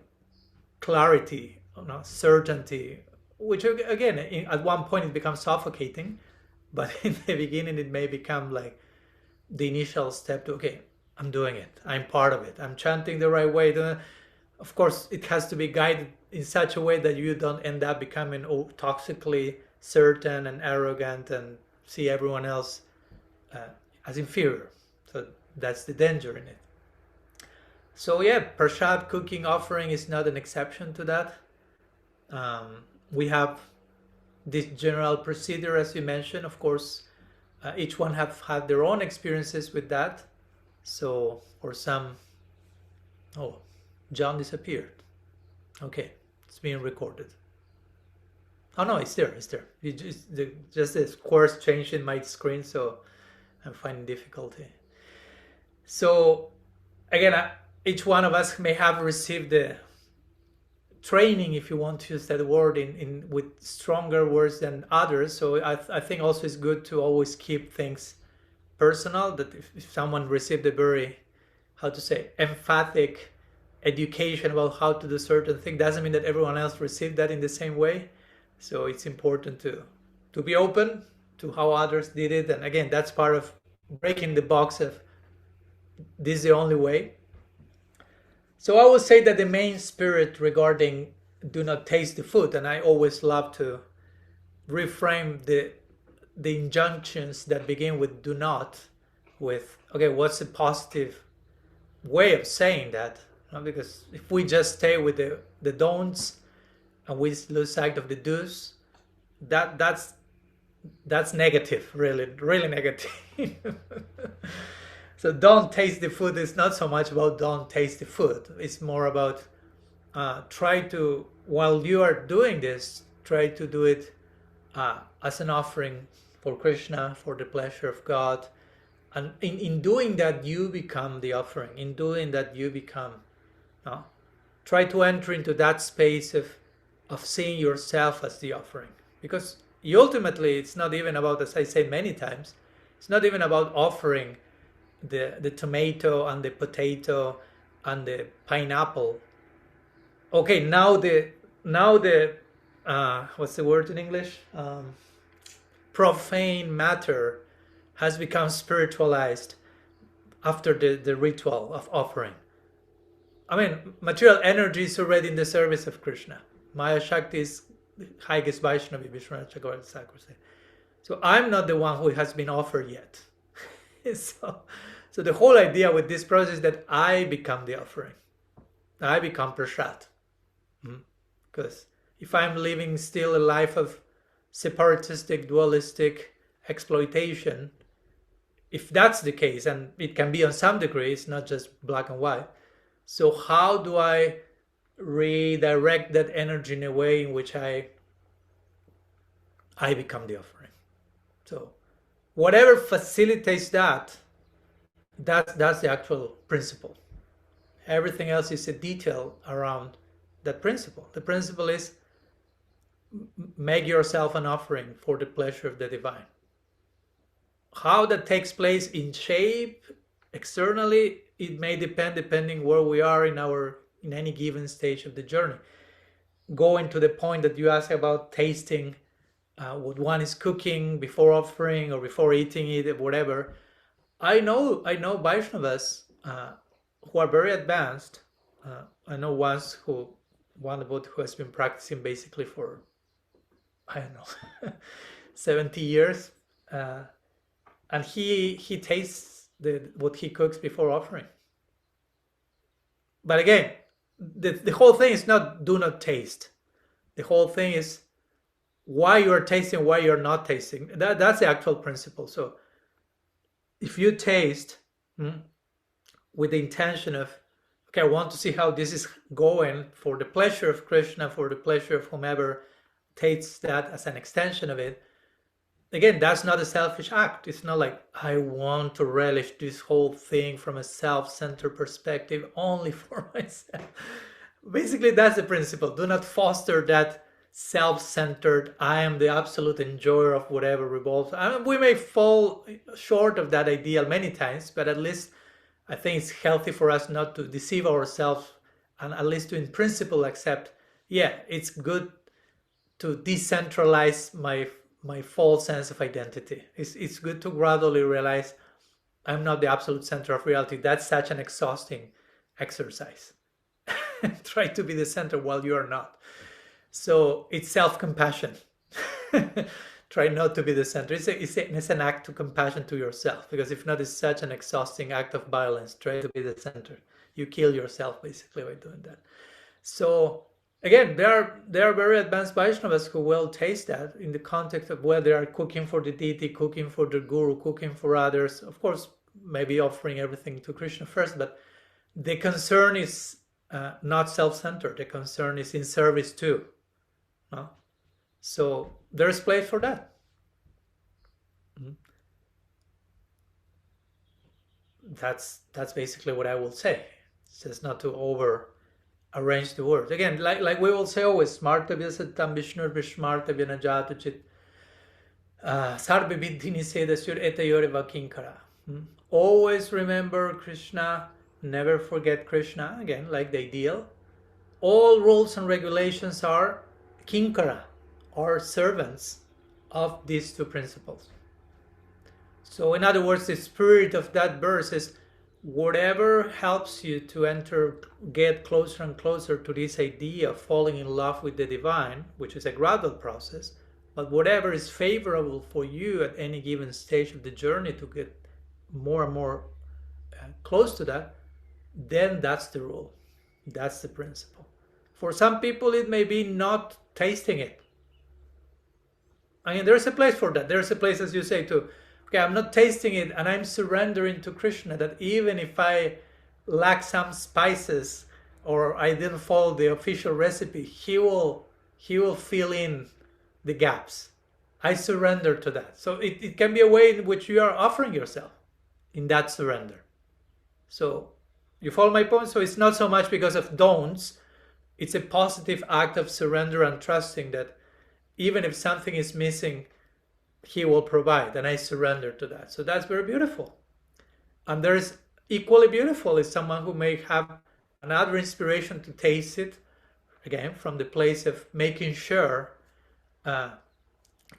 clarity, certainty, which again at one point it becomes suffocating, but in the beginning it may become like the initial step to, okay, I'm doing it, I'm part of it, I'm chanting the right way. Of course, it has to be guided in such a way that you don't end up becoming toxically certain and arrogant and see everyone else as inferior. So that's the danger in it. So yeah, prasad cooking offering is not an exception to that. We have this general procedure, as you mentioned. Of course, each one have had their own experiences with that. So for some, oh, John disappeared. Okay, it's being recorded. Oh no, it's there. You just the course changed in my screen, so I'm finding difficulty. So again, each one of us may have received the training, if you want to use that word, in with stronger words than others. So I think also it's good to always keep things personal. That if someone received a very, how to say, emphatic education about how to do certain thing, doesn't mean that everyone else received that in the same way. So it's important to be open to how others did it. And again, that's part of breaking the box of this is the only way. So I would say that the main spirit regarding do not taste the food, and I always love to reframe the injunctions that begin with do not with, okay, what's a positive way of saying that? Because if we just stay with the don'ts and we lose sight of the do's, that's negative, really negative. So don't taste the food is not so much about don't taste the food. It's more about try to, while you are doing this, try to do it as an offering for Krishna, for the pleasure of God. And in doing that, you become the offering. In doing that, you become, try to enter into that space of seeing yourself as the offering. Because ultimately, it's not even about, as I say many times, it's not even about offering the tomato and the potato and the pineapple. Okay, now the what's the word in English? Profane matter has become spiritualized after the ritual of offering. I mean, material energy is already in the service of Krishna. Maya Shakti is the highest Vaishnavi, Vishwanath Chakravarti Thakur said. So I'm not the one who has been offered yet. So the whole idea with this process is that I become the offering. I become prasad. Because if I'm living still a life of separatistic, dualistic exploitation, if that's the case, and it can be on some degree, it's not just black and white. So how do I redirect that energy in a way in which I become the offering? So whatever facilitates that, that's the actual principle. Everything else is a detail around that principle. The principle is make yourself an offering for the pleasure of the divine. How that takes place in shape, externally, it may depend depending where we are in any given stage of the journey. Going to the point that you asked about tasting what one is cooking before offering or before eating it or whatever. I know Vaishnavas who are very advanced. I know one who has been practicing basically for, I don't know, 70 years. And he tastes what he cooks before offering. But again, the whole thing is not do not taste. The whole thing is why you are tasting, why you're not tasting. That's the actual principle. So if you taste with the intention of, okay, I want to see how this is going for the pleasure of Krishna, for the pleasure of whomever tastes that as an extension of it, again, that's not a selfish act. It's not like I want to relish this whole thing from a self-centered perspective only for myself. Basically, that's the principle. Do not foster that self-centered, I am the absolute enjoyer of whatever revolves. I mean, we may fall short of that ideal many times, but at least I think it's healthy for us not to deceive ourselves and at least to in principle accept, yeah, it's good to decentralize my false sense of identity. It's good to gradually realize I'm not the absolute center of reality. That's such an exhausting exercise. Try to be the center while you are not. So it's self-compassion. try not to be the center. It's an act of compassion to yourself, because if not, it's such an exhausting act of violence. Try to be the center. You kill yourself basically by doing that. So again, there are very advanced Vaishnavas who will taste that in the context of where they are cooking for the deity, cooking for the guru, cooking for others. Of course, maybe offering everything to Krishna first, but the concern is not self-centered. The concern is in service too. No? So there's place for that. That's basically what I will say. It's just not to over arrange the words. Again, like we will say always, smartavya sattam vishnur vishmartavya najatu chit sarva viddhini sedasyur etayore vakinkara. Always remember Krishna, never forget Krishna. Again, like the ideal. All rules and regulations are kinkara, or servants of these two principles. So in other words, the spirit of that verse is whatever helps you to get closer and closer to this idea of falling in love with the divine, which is a gradual process, but whatever is favorable for you at any given stage of the journey to get more and more close to that, then that's the rule. That's the principle. For some people, it may be not tasting it. I mean, there's a place for that. There's a place, as you say, to, okay, I'm not tasting it and I'm surrendering to Krishna, that even if I lack some spices or I didn't follow the official recipe, he will fill in the gaps. I surrender to that. So it can be a way in which you are offering yourself in that surrender. So you follow my point? So it's not so much because of don'ts. It's a positive act of surrender and trusting that even if something is missing, he will provide, and I surrender to that. So that's very beautiful. And there is equally beautiful is someone who may have another inspiration to taste it, again, from the place of making sure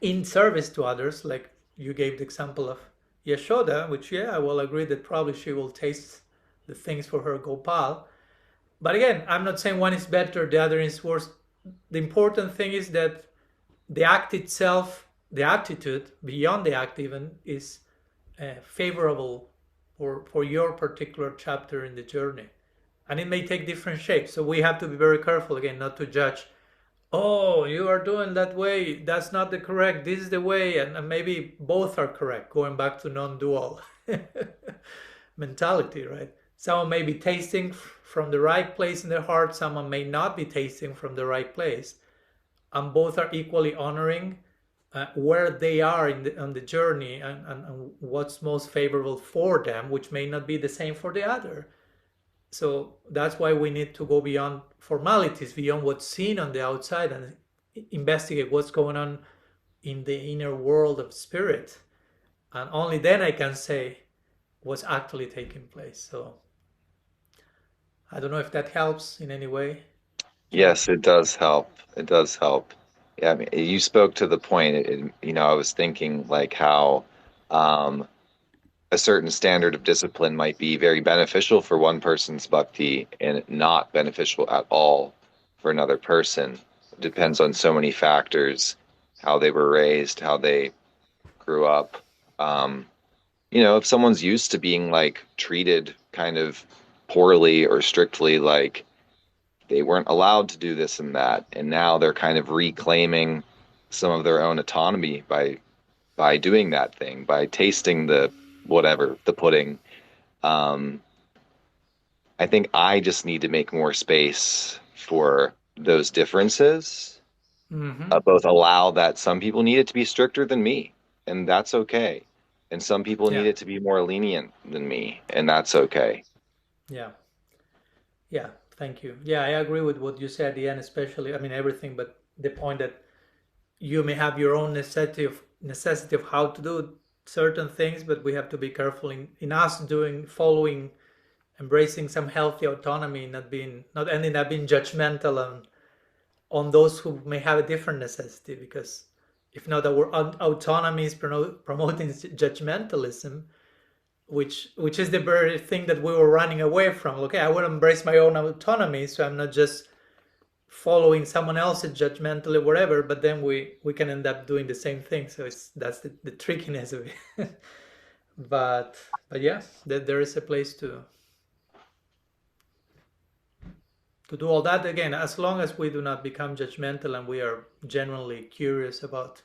in service to others, like you gave the example of Yashoda, which, yeah, I will agree that probably she will taste the things for her Gopal. But again, I'm not saying one is better, the other is worse. The important thing is that the act itself, the attitude, beyond the act even, is favorable for your particular chapter in the journey. And it may take different shapes. So we have to be very careful, again, not to judge, oh, you are doing that way, that's not the correct, this is the way, and maybe both are correct, going back to non-dual mentality, right? Someone may be tasting from the right place in their heart, someone may not be tasting from the right place, and both are equally honoring where they are on the journey and what's most favorable for them, which may not be the same for the other. So that's why we need to go beyond formalities, beyond what's seen on the outside, and investigate what's going on in the inner world of spirit. And only then I can say what's actually taking place. So I don't know if that helps in any way. Yes, it does help. It does help. Yeah, I mean, you spoke to the point. I was thinking like how a certain standard of discipline might be very beneficial for one person's bhakti and not beneficial at all for another person. It depends on so many factors, how they were raised, how they grew up. If someone's used to being like treated kind of poorly or strictly, like they weren't allowed to do this and that, and now they're kind of reclaiming some of their own autonomy by doing that thing, by tasting the pudding. I think I just need to make more space for those differences. Both allow that some people need it to be stricter than me, and that's okay, and some people need it to be more lenient than me, and that's okay. Yeah, thank you. Yeah, I agree with what you said at the end, especially, I mean, everything, but the point that you may have your own necessity of how to do certain things, but we have to be careful in us following, embracing some healthy autonomy, not ending up being judgmental on those who may have a different necessity, because if not, our autonomy is promoting judgmentalism, which is the very thing that we were running away from. Okay, I will embrace my own autonomy, so I'm not just following someone else's judgmental or whatever, but then we can end up doing the same thing. So that's the trickiness of it. but yeah, there is a place to do all that, again, as long as we do not become judgmental and we are genuinely curious about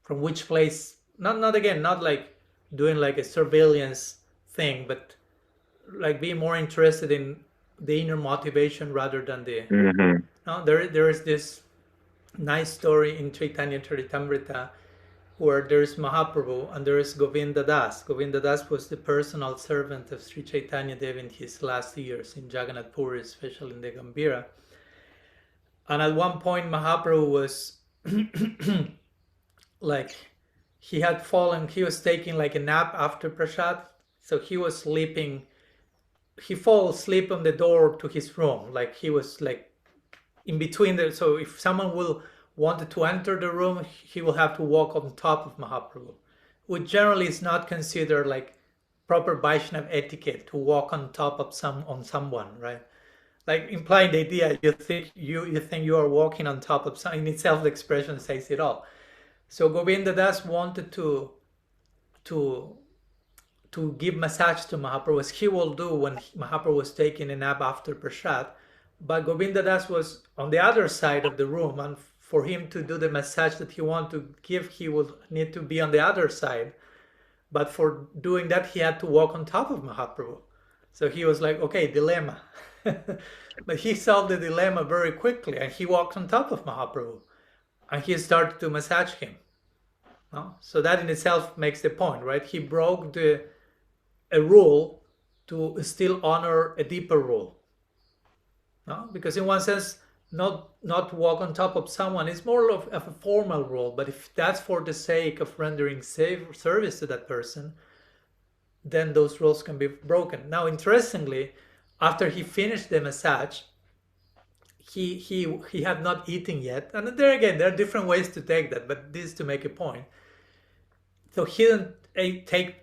from which place, not like doing like a surveillance thing, but like being more interested in the inner motivation rather than the no, there is this nice story in Chaitanya Charitamrita where there is Mahaprabhu and there is Govinda Das. Govinda Das was the personal servant of Sri Chaitanya Dev in his last years in Jagannath Puri, especially in the Gambhira. And at one point Mahaprabhu was like, he had fallen, he was taking like a nap after Prasad, so he was sleeping, he fell asleep on the door to his room, like he was like in between so if someone will wanted to enter the room, he will have to walk on top of Mahaprabhu, which generally is not considered like proper Vaishnava etiquette to walk on top of someone, right? Like implying the idea you think you are walking on top of something. In itself, the expression says it all. So Govinda Das wanted to give massage to Mahaprabhu, as he will do when Mahaprabhu was taking a nap after Prasad. But Govinda Das was on the other side of the room, and for him to do the massage that he wanted to give, he would need to be on the other side. But for doing that, he had to walk on top of Mahaprabhu. So he was like, okay, dilemma. But he solved the dilemma very quickly, and he walked on top of Mahaprabhu, and he started to massage him. No? So that in itself makes the point, right? He broke a rule to still honor a deeper rule. No? Because in one sense, not walk on top of someone is more of a formal rule, but if that's for the sake of rendering service to that person, then those rules can be broken. Now, interestingly, after he finished the massage, he had not eaten yet, and there again, there are different ways to take that, but this is to make a point. So he didn't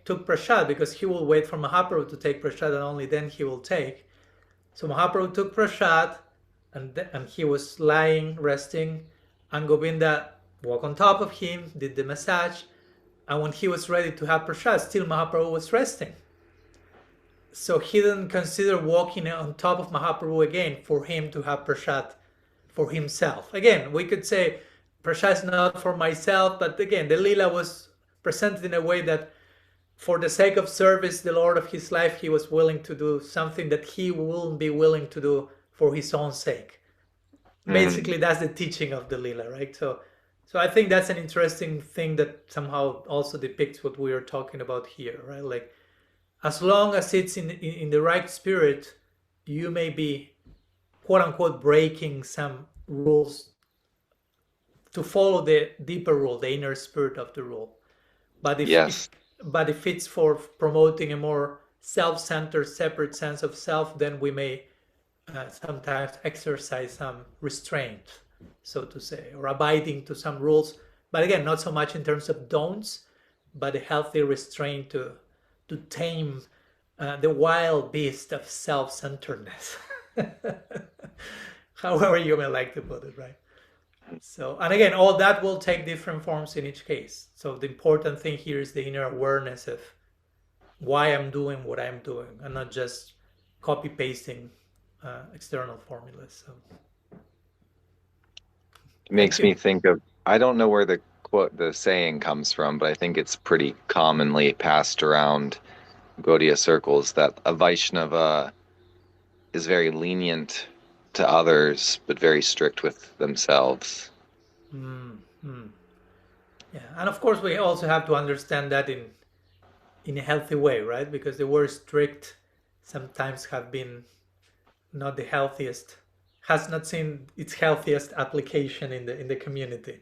took prasad, because he will wait for Mahaprabhu to take prasad, and only then he will take. So Mahaprabhu took prasad, and he was lying, resting, and Govinda walked on top of him, did the massage, and when he was ready to have prasad, still Mahaprabhu was resting. So he didn't consider walking on top of Mahaprabhu again for him to have prasad for himself. Again, we could say prasad is not for myself, but again, the lila was presented in a way that for the sake of service, the Lord of his life, he was willing to do something that he wouldn't be willing to do for his own sake. Basically, that's the teaching of the lila, right? So I think that's an interesting thing that somehow also depicts what we are talking about here, right? Like, as long as it's in the right spirit, you may be, quote unquote, breaking some rules to follow the deeper rule, the inner spirit of the rule. But if it's for promoting a more self-centered, separate sense of self, then we may sometimes exercise some restraint, so to say, or abiding to some rules. But again, not so much in terms of don'ts, but a healthy restraint to tame the wild beast of self-centeredness. However you may like to put it, right? So, and again, all that will take different forms in each case. So the important thing here is the inner awareness of why I'm doing what I'm doing, and not just copy-pasting external formulas. So it makes me think of, I don't know where the saying comes from, but I think it's pretty commonly passed around Gaudiya circles that a Vaishnava is very lenient to others, but very strict with themselves. Yeah, and of course we also have to understand that in a healthy way, right? Because the word strict sometimes have been not the healthiest, has not seen its healthiest application in the community.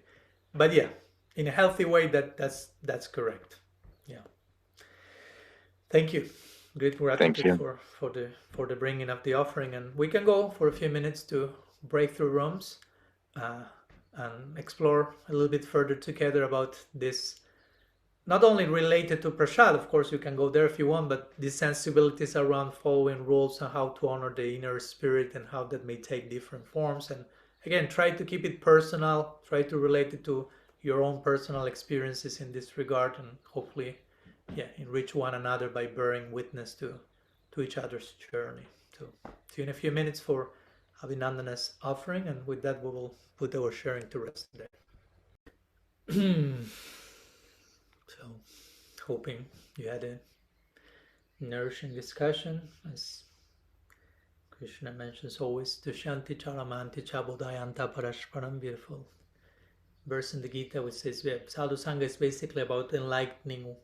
But yeah, in a healthy way, that's correct. Yeah. Thank you. Great gratitude for the bringing of the offering, and we can go for a few minutes to break through rooms and explore a little bit further together about this not only related to prasad, of course you can go there if you want, but these sensibilities around following rules and how to honor the inner spirit and how that may take different forms. And again, try to keep it personal, try to relate it to your own personal experiences in this regard, and hopefully enrich one another by bearing witness to each other's journey. So see you in a few minutes for Abhinandana's offering, and with that we will put our sharing to rest today. So, hoping you had a nourishing discussion. As Krishna mentions always, Dushanti Charamanti Chabodayanta Parashparam, beautiful verse in the Gita which says Sadhu Sangha is basically about enlightening,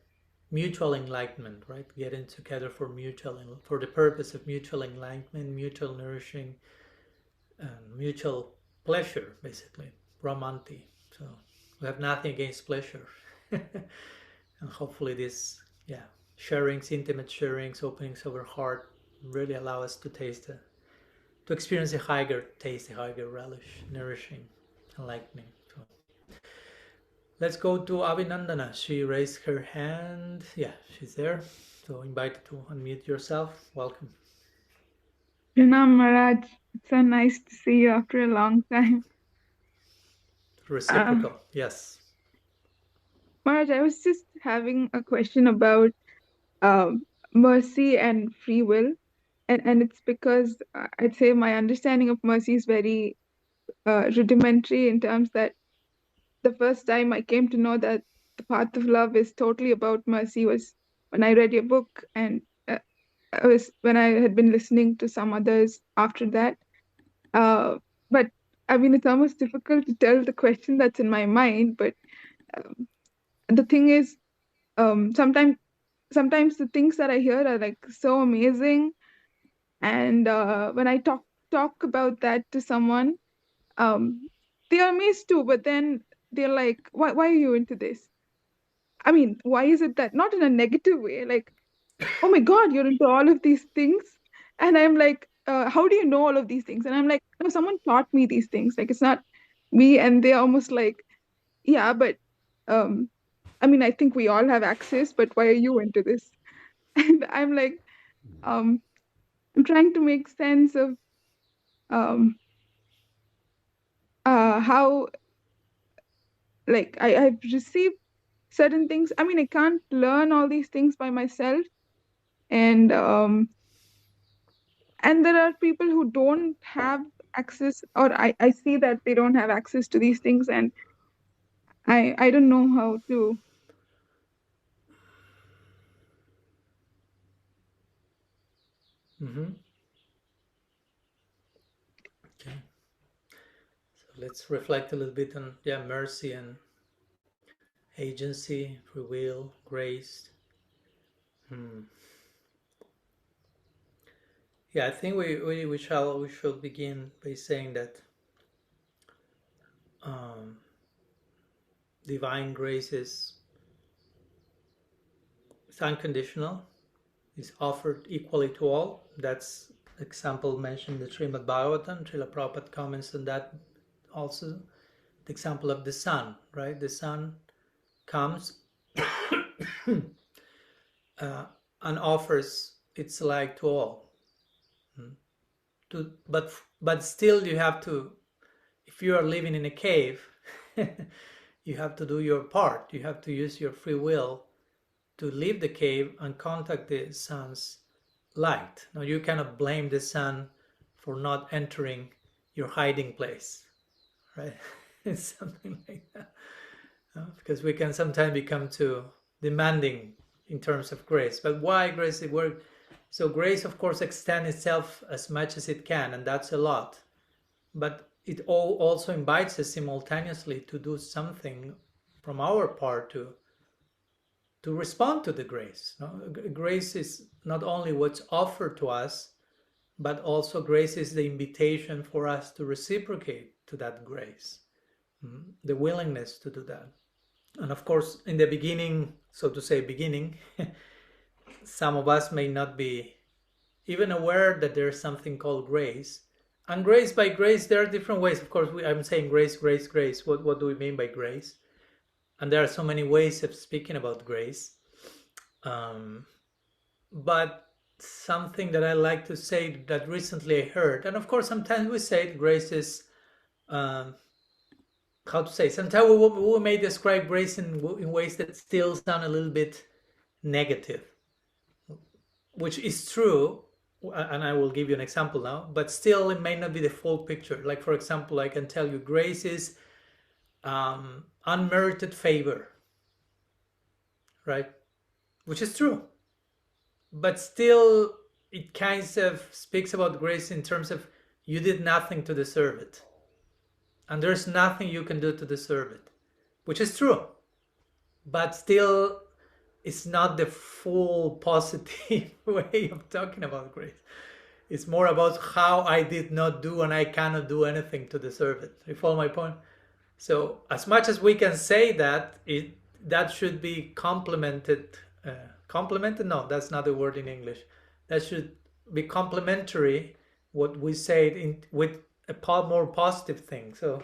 mutual enlightenment, right? Getting together for the purpose of mutual enlightenment, mutual nourishing, mutual pleasure, basically. Ramanti. So we have nothing against pleasure. And hopefully this, sharings, intimate sharings, openings of our heart really allow us to taste, to experience a higher taste, a higher relish, nourishing, enlightening. So let's go to Abhinandana. She raised her hand. Yeah, she's there. So invited to unmute yourself. Welcome. Pranam Maharaj, it's so nice to see you after a long time. Reciprocal, yes. Maharaj, I was just having a question about mercy and free will. And it's because I'd say my understanding of mercy is very rudimentary, in terms that the first time I came to know that the path of love is totally about mercy was when I read your book, and it was when I had been listening to some others after that. But I mean, it's almost difficult to tell the question that's in my mind. But the thing is, sometimes the things that I hear are like so amazing, and when I talk about that to someone, they are amazed too. But then they're like, "Why are you into this? I mean, why is it that?" Not in a negative way, like, "Oh my God, you're into all of these things," and I'm like, "How do you know all of these things?" And I'm like, "No, someone taught me these things. Like, it's not me." And they're almost like, "Yeah, but I mean, I think we all have access, but why are you into this?" And I'm like, I'm trying to make sense of how, like, I've received certain things. I mean, I can't learn all these things by myself, and there are people who don't have access, or I see that they don't have access to these things, and I don't know how to. Mm-hmm. Okay. So let's reflect a little bit on mercy and agency, free will, grace. Yeah, I think we should begin by saying that divine grace is unconditional, is offered equally to all. That's example mentioned in the Srimad Bhagavatam. Srila Prabhupada comments on that also. The example of the sun, right? The sun comes and offers its light to all. But still you have to, if you are living in a cave, you have to do your part. You have to use your free will to leave the cave and contact the sun's light. Now you cannot blame the sun for not entering your hiding place, right? It's something like that. Because we can sometimes become too demanding in terms of grace. But why grace? So grace, of course, extends itself as much as it can, and that's a lot. But it also invites us simultaneously to do something from our part to respond to the grace. No? Grace is not only what's offered to us, but also grace is the invitation for us to reciprocate to that grace, the willingness to do that. And of course, in the beginning, so to say, some of us may not be even aware that there's something called grace. And grace, by grace, there are different ways. Of course, I'm saying grace. What do we mean by grace? And there are so many ways of speaking about grace. But something that I like to say that recently I heard, and of course sometimes we say grace is, how to say, sometimes we may describe grace in ways that still sound a little bit negative, which is true, and I will give you an example now, but still it may not be the full picture. Like, for example, I can tell you grace is unmerited favor, right? Which is true. But still, it kind of speaks about grace in terms of you did nothing to deserve it. And there's nothing you can do to deserve it, which is true. But still, it's not the full positive way of talking about grace. It's more about how I did not do and I cannot do anything to deserve it. You follow my point? So as much as we can say that, that should be complemented. Complemented? No, that's not the word in English. That should be complementary what we say with a more positive thing. So,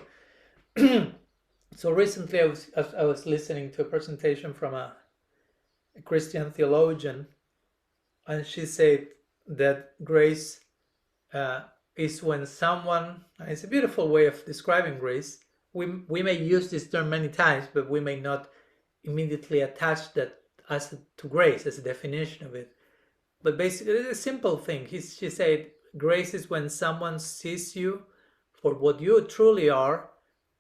so recently I was listening to a presentation from a Christian theologian, and she said that grace is when someone, and it's a beautiful way of describing grace. We may use this term many times, but we may not immediately attach that to grace as a definition of it. But basically, it's a simple thing. She said, grace is when someone sees you for what you truly are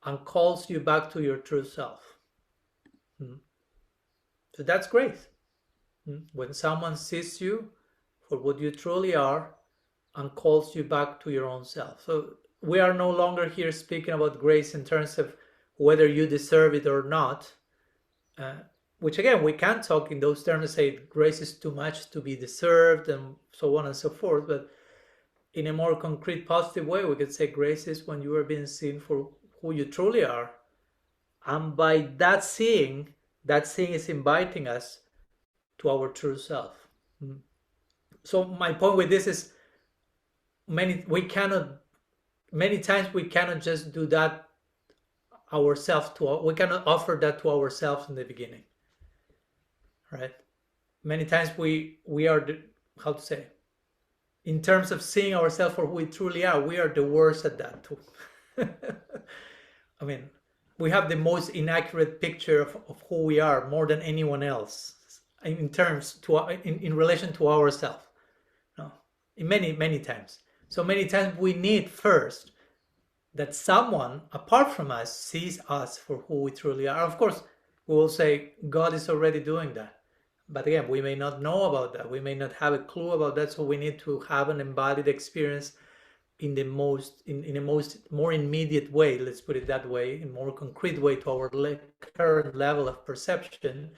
and calls you back to your true self. So that's grace. When someone sees you for what you truly are and calls you back to your own self. So we are no longer here speaking about grace in terms of whether you deserve it or not. Which again, we can talk in those terms and say grace is too much to be deserved and so on and so forth. But in a more concrete, positive way, we could say grace is when you are being seen for who you truly are. And by that seeing is inviting us to our true self. So my point with this is many times we cannot just do that ourselves. We cannot offer that to ourselves in the beginning. Right? Many times we are, how to say, in terms of seeing ourselves for who we truly are, we are the worst at that too. I mean, we have the most inaccurate picture of who we are more than anyone else in relation to ourselves. No, in many times. So many times we need first that someone apart from us sees us for who we truly are. Of course, we will say God is already doing that. But again, we may not know about that. We may not have a clue about that. So we need to have an embodied experience in a more immediate way, let's put it that way, in a more concrete way to our current level of perception.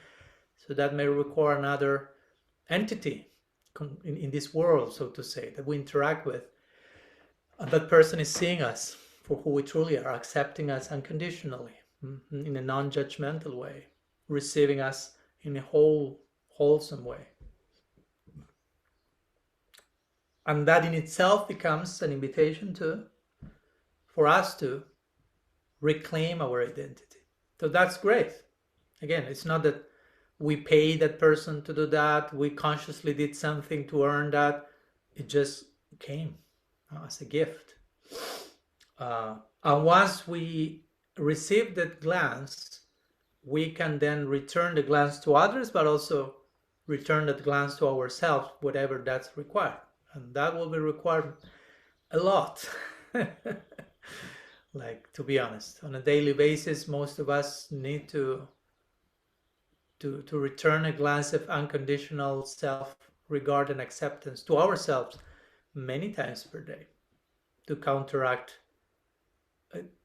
So that may require another entity in this world, so to say, that we interact with. And that person is seeing us for who we truly are, accepting us unconditionally, in a non-judgmental way, receiving us in a wholesome way. And that in itself becomes an invitation for us to reclaim our identity. So that's great. Again, it's not that we paid that person to do that, we consciously did something to earn that. It just came as a gift. And once we receive that glance, we can then return the glance to others, but also return that glance to ourselves, whatever that's required. And that will be required a lot. Like, to be honest, on a daily basis, most of us need to return a glance of unconditional self-regard and acceptance to ourselves many times per day, to counteract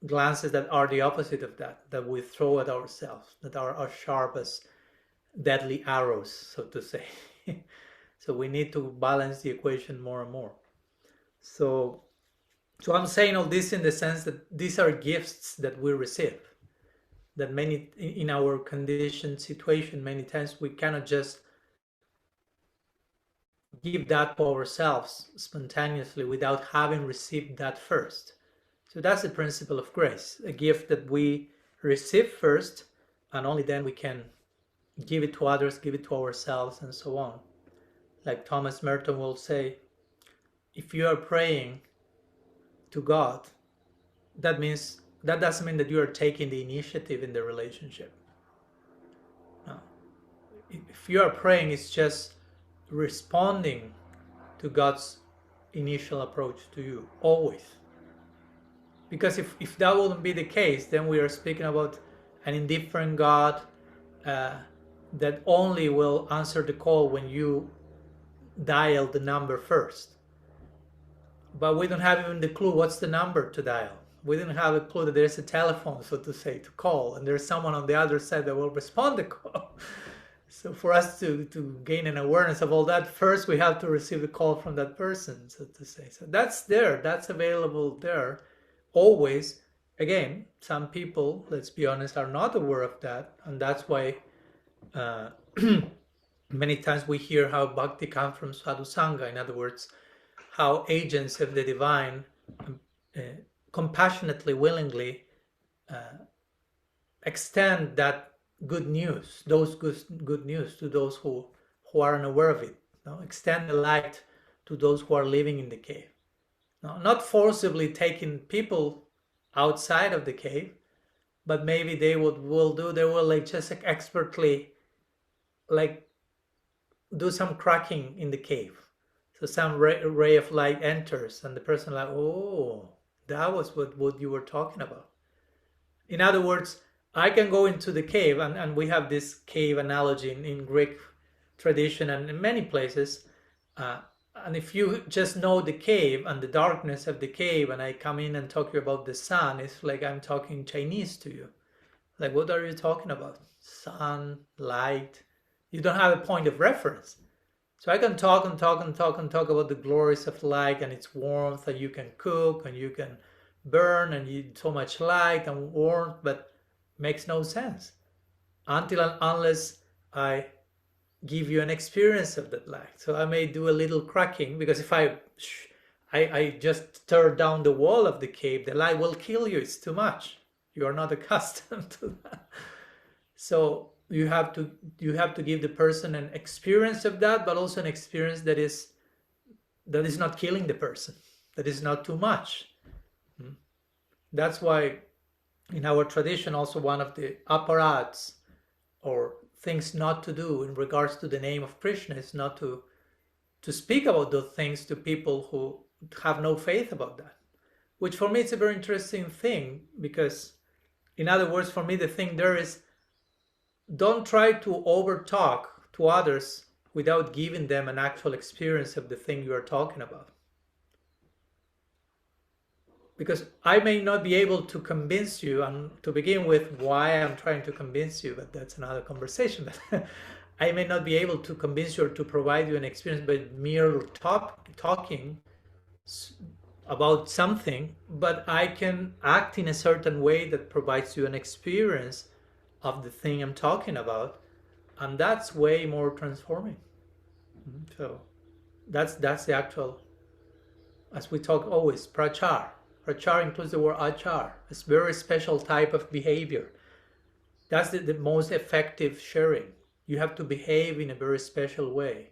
glances that are the opposite of that we throw at ourselves, that are as sharp as deadly arrows, so to say. So we need to balance the equation more and more. So I'm saying all this in the sense that these are gifts that we receive, that many, in our conditioned situation, many times we cannot just give that to ourselves spontaneously without having received that first. So that's the principle of grace, a gift that we receive first, and only then we can give it to others, give it to ourselves, and so on. Like Thomas Merton will say, if you are praying to God, that doesn't mean that you are taking the initiative in the relationship. No. If you are praying, it's just responding to God's initial approach to you, always. Because if that wouldn't be the case, then we are speaking about an indifferent God that only will answer the call when you dial the number first. But we don't have even the clue what's the number to dial. We didn't have a clue that there's a telephone, so to say, to call, and there's someone on the other side that will respond to the call. So for us to gain an awareness of all that, first we have to receive the call from that person, so to say. So that's there, that's available there, always. Again, some people, let's be honest, are not aware of that, and that's why many times we hear how bhakti comes from sadhusanga. In other words, how agents of the divine compassionately, willingly extend that good news, those good news to those who are unaware of it. No? Extend the light to those who are living in the cave. No? Not forcibly taking people outside of the cave, but maybe they will like just expertly like do some cracking in the cave. So some ray of light enters and the person like, oh, that was what you were talking about. In other words, I can go into the cave, and we have this cave analogy in Greek tradition and in many places. And if you just know the cave and the darkness of the cave, and I come in and talk to you about the sun, it's like I'm talking Chinese to you. Like, what are you talking about? Sun, light. You don't have a point of reference. So I can talk and talk and talk and talk about the glories of light and its warmth, and you can cook and you can burn and you so much light and warmth, but makes no sense until and unless I give you an experience of that light. So I may do a little cracking, because if I just tear down the wall of the cave, the light will kill you. It's too much. You are not accustomed to that. So you have to give the person an experience of that, but also an experience that is not killing the person, that is not too much. That's why in our tradition also one of the aparats or things not to do in regards to the name of Krishna is not to speak about those things to people who have no faith about that, which for me it's a very interesting thing, because in other words, for me the thing there is, don't try to overtalk to others without giving them an actual experience of the thing you are talking about. Because I may not be able to convince you, and to begin with, why I'm trying to convince you, but that's another conversation. But I may not be able to convince you or to provide you an experience by mere talking about something, but I can act in a certain way that provides you an experience of the thing I'm talking about, and that's way more transforming. So that's the actual, as we talk always, prachar. Prachar includes the word achar. It's a very special type of behavior. That's the most effective sharing. You have to behave in a very special way,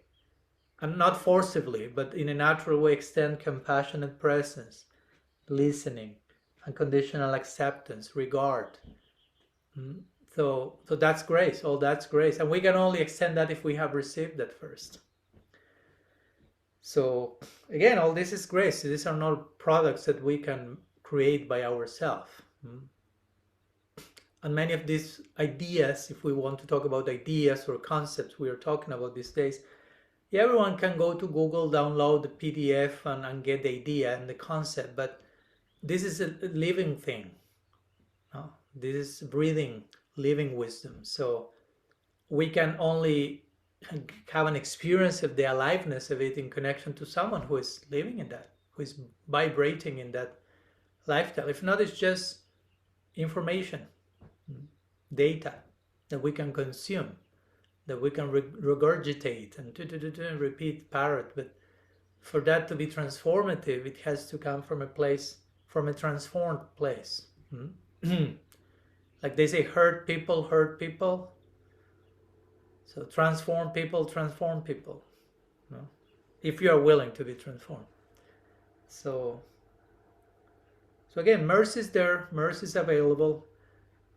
and not forcibly, but in a natural way. Extend compassionate presence, listening, unconditional acceptance, regard. So that's grace. All that's grace, and we can only extend that if we have received that first. So again, all this is grace. These are not products that we can create by ourselves. And many of these ideas, if we want to talk about ideas or concepts we are talking about these days, everyone can go to Google, download the PDF and get the idea and the concept, but this is a living thing. No? This is breathing, living wisdom. So we can only have an experience of the aliveness of it in connection to someone who is living in that, who is vibrating in that lifestyle. If not, it's just information, data that we can consume, that we can regurgitate and repeat, parrot. But for that to be transformative, it has to come from a place, from a transformed place. Like they say, hurt people, hurt people. So transform people, transform people. No? If you are willing to be transformed. So again, mercy is there, mercy is available.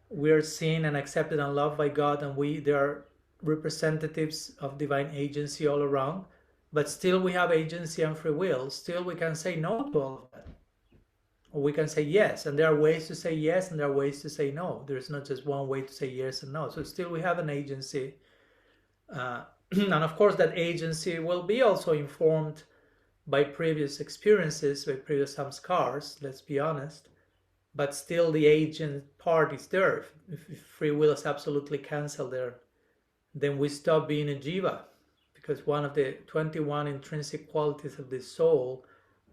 We are seen and accepted and loved by God, and there are representatives of divine agency all around. But still we have agency and free will. Still we can say no to all of that. Or we can say yes, and there are ways to say yes and there are ways to say no. There's not just one way to say yes and no. So still we have an agency. And of course that agency will be also informed by previous experiences, by previous samskars, let's be honest. But still the agent part is there. If free will is absolutely cancelled there, then we stop being a jiva. Because one of the 21 intrinsic qualities of the soul,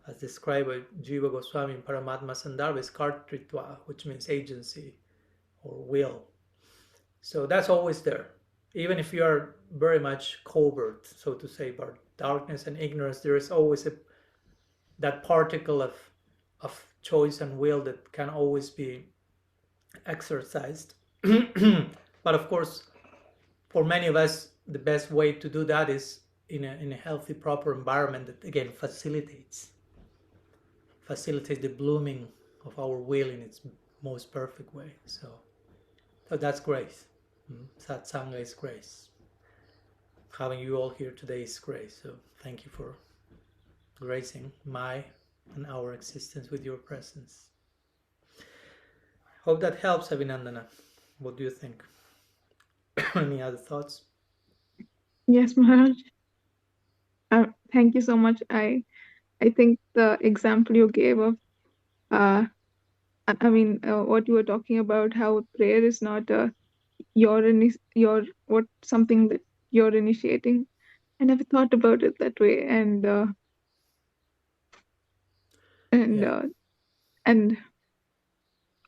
as described by Jiva Goswami in Paramatma Sandarbha, is kartritva, which means agency or will. So that's always there. Even if you are very much covert, so to say, about darkness and ignorance, there is always that particle of choice and will that can always be exercised. But of course, for many of us, the best way to do that is in a healthy, proper environment that again facilitates the blooming of our will in its most perfect way. So that's grace. Satsanga is grace. Having you all here today is grace. So thank you for gracing my and our existence with your presence. Hope that helps, Abhinandana. What do you think? Any other thoughts? Yes, Maharaj. Thank you so much. I think the example you gave of, what you were talking about, how prayer is not something that you're initiating. I never thought about it that way, and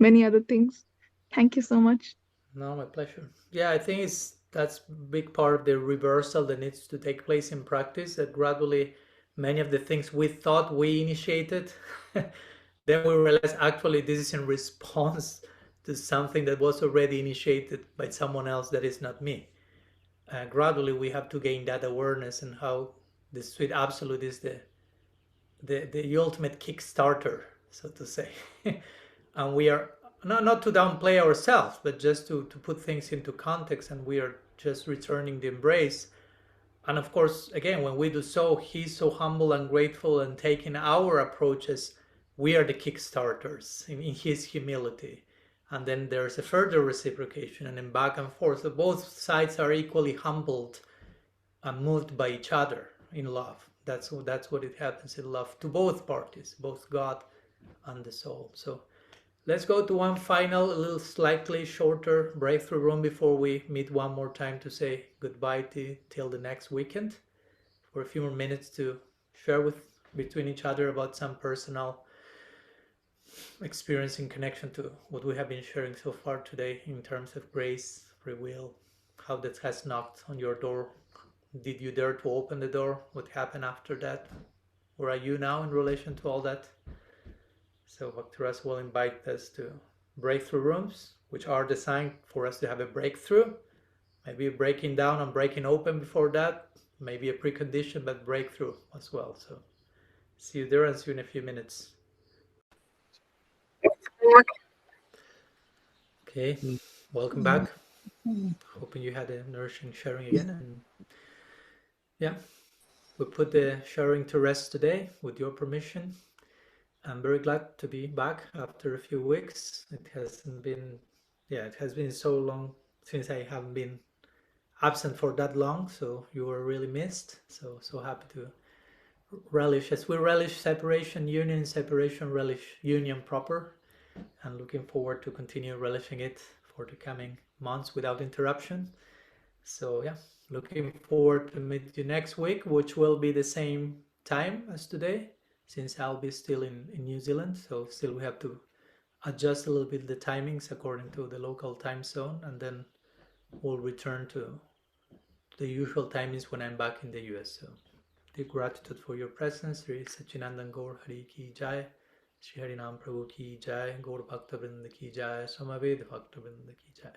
many other things. Thank you so much. No, my pleasure. Yeah, I think that's a big part of the reversal that needs to take place in practice, that gradually many of the things we thought we initiated, then we realize actually this is in response to something that was already initiated by someone else that is not me. Gradually we have to gain that awareness, and how the sweet absolute is the ultimate Kickstarter, so to say. And we are not to downplay ourselves, but just to put things into context, and we are just returning the embrace. And of course, again, when we do so, he's so humble and grateful, and taking our approaches, we are the Kickstarters in his humility. And then there's a further reciprocation, and then back and forth. So both sides are equally humbled and moved by each other in love. That's what it happens in love to both parties, both God and the soul. So let's go to one final, a little slightly shorter breakthrough room before we meet one more time to say goodbye till the next weekend, for a few more minutes to share between each other about some personal experience in connection to what we have been sharing so far today in terms of grace, free will, how that has knocked on your door. Did you dare to open the door? What happened after that? Where are you now in relation to all that? So Bhaktiras will invite us to breakthrough rooms, which are designed for us to have a breakthrough, maybe a breaking down and breaking open before that, maybe a precondition, but breakthrough as well. So see you there, and see you in a few minutes. Okay, welcome back. Hoping you had a nourishing sharing again. And yeah, we put the sharing to rest today with your permission. I'm very glad to be back after a few weeks. It has been so long since I haven't been absent for that long, so you were really missed. So happy to relish, as we relish separation, union, separation, relish union proper, and looking forward to continue relishing it for the coming months without interruption. So yeah, looking forward to meet you next week, which will be the same time as today, since I'll be still in New Zealand. So still we have to adjust a little bit the timings according to the local time zone, and then we'll return to the usual timings when I'm back in the US. So deep gratitude for your presence. Sri Sachinandan Gaur Hari Ki Jai. Shri Harinam Prabhu ki jai, Gaur Bhakta Vrinda ki jai, Samaved Bhakta Vrinda ki jai,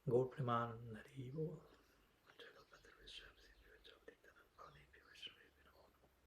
Gaur Premanand Hari Bol.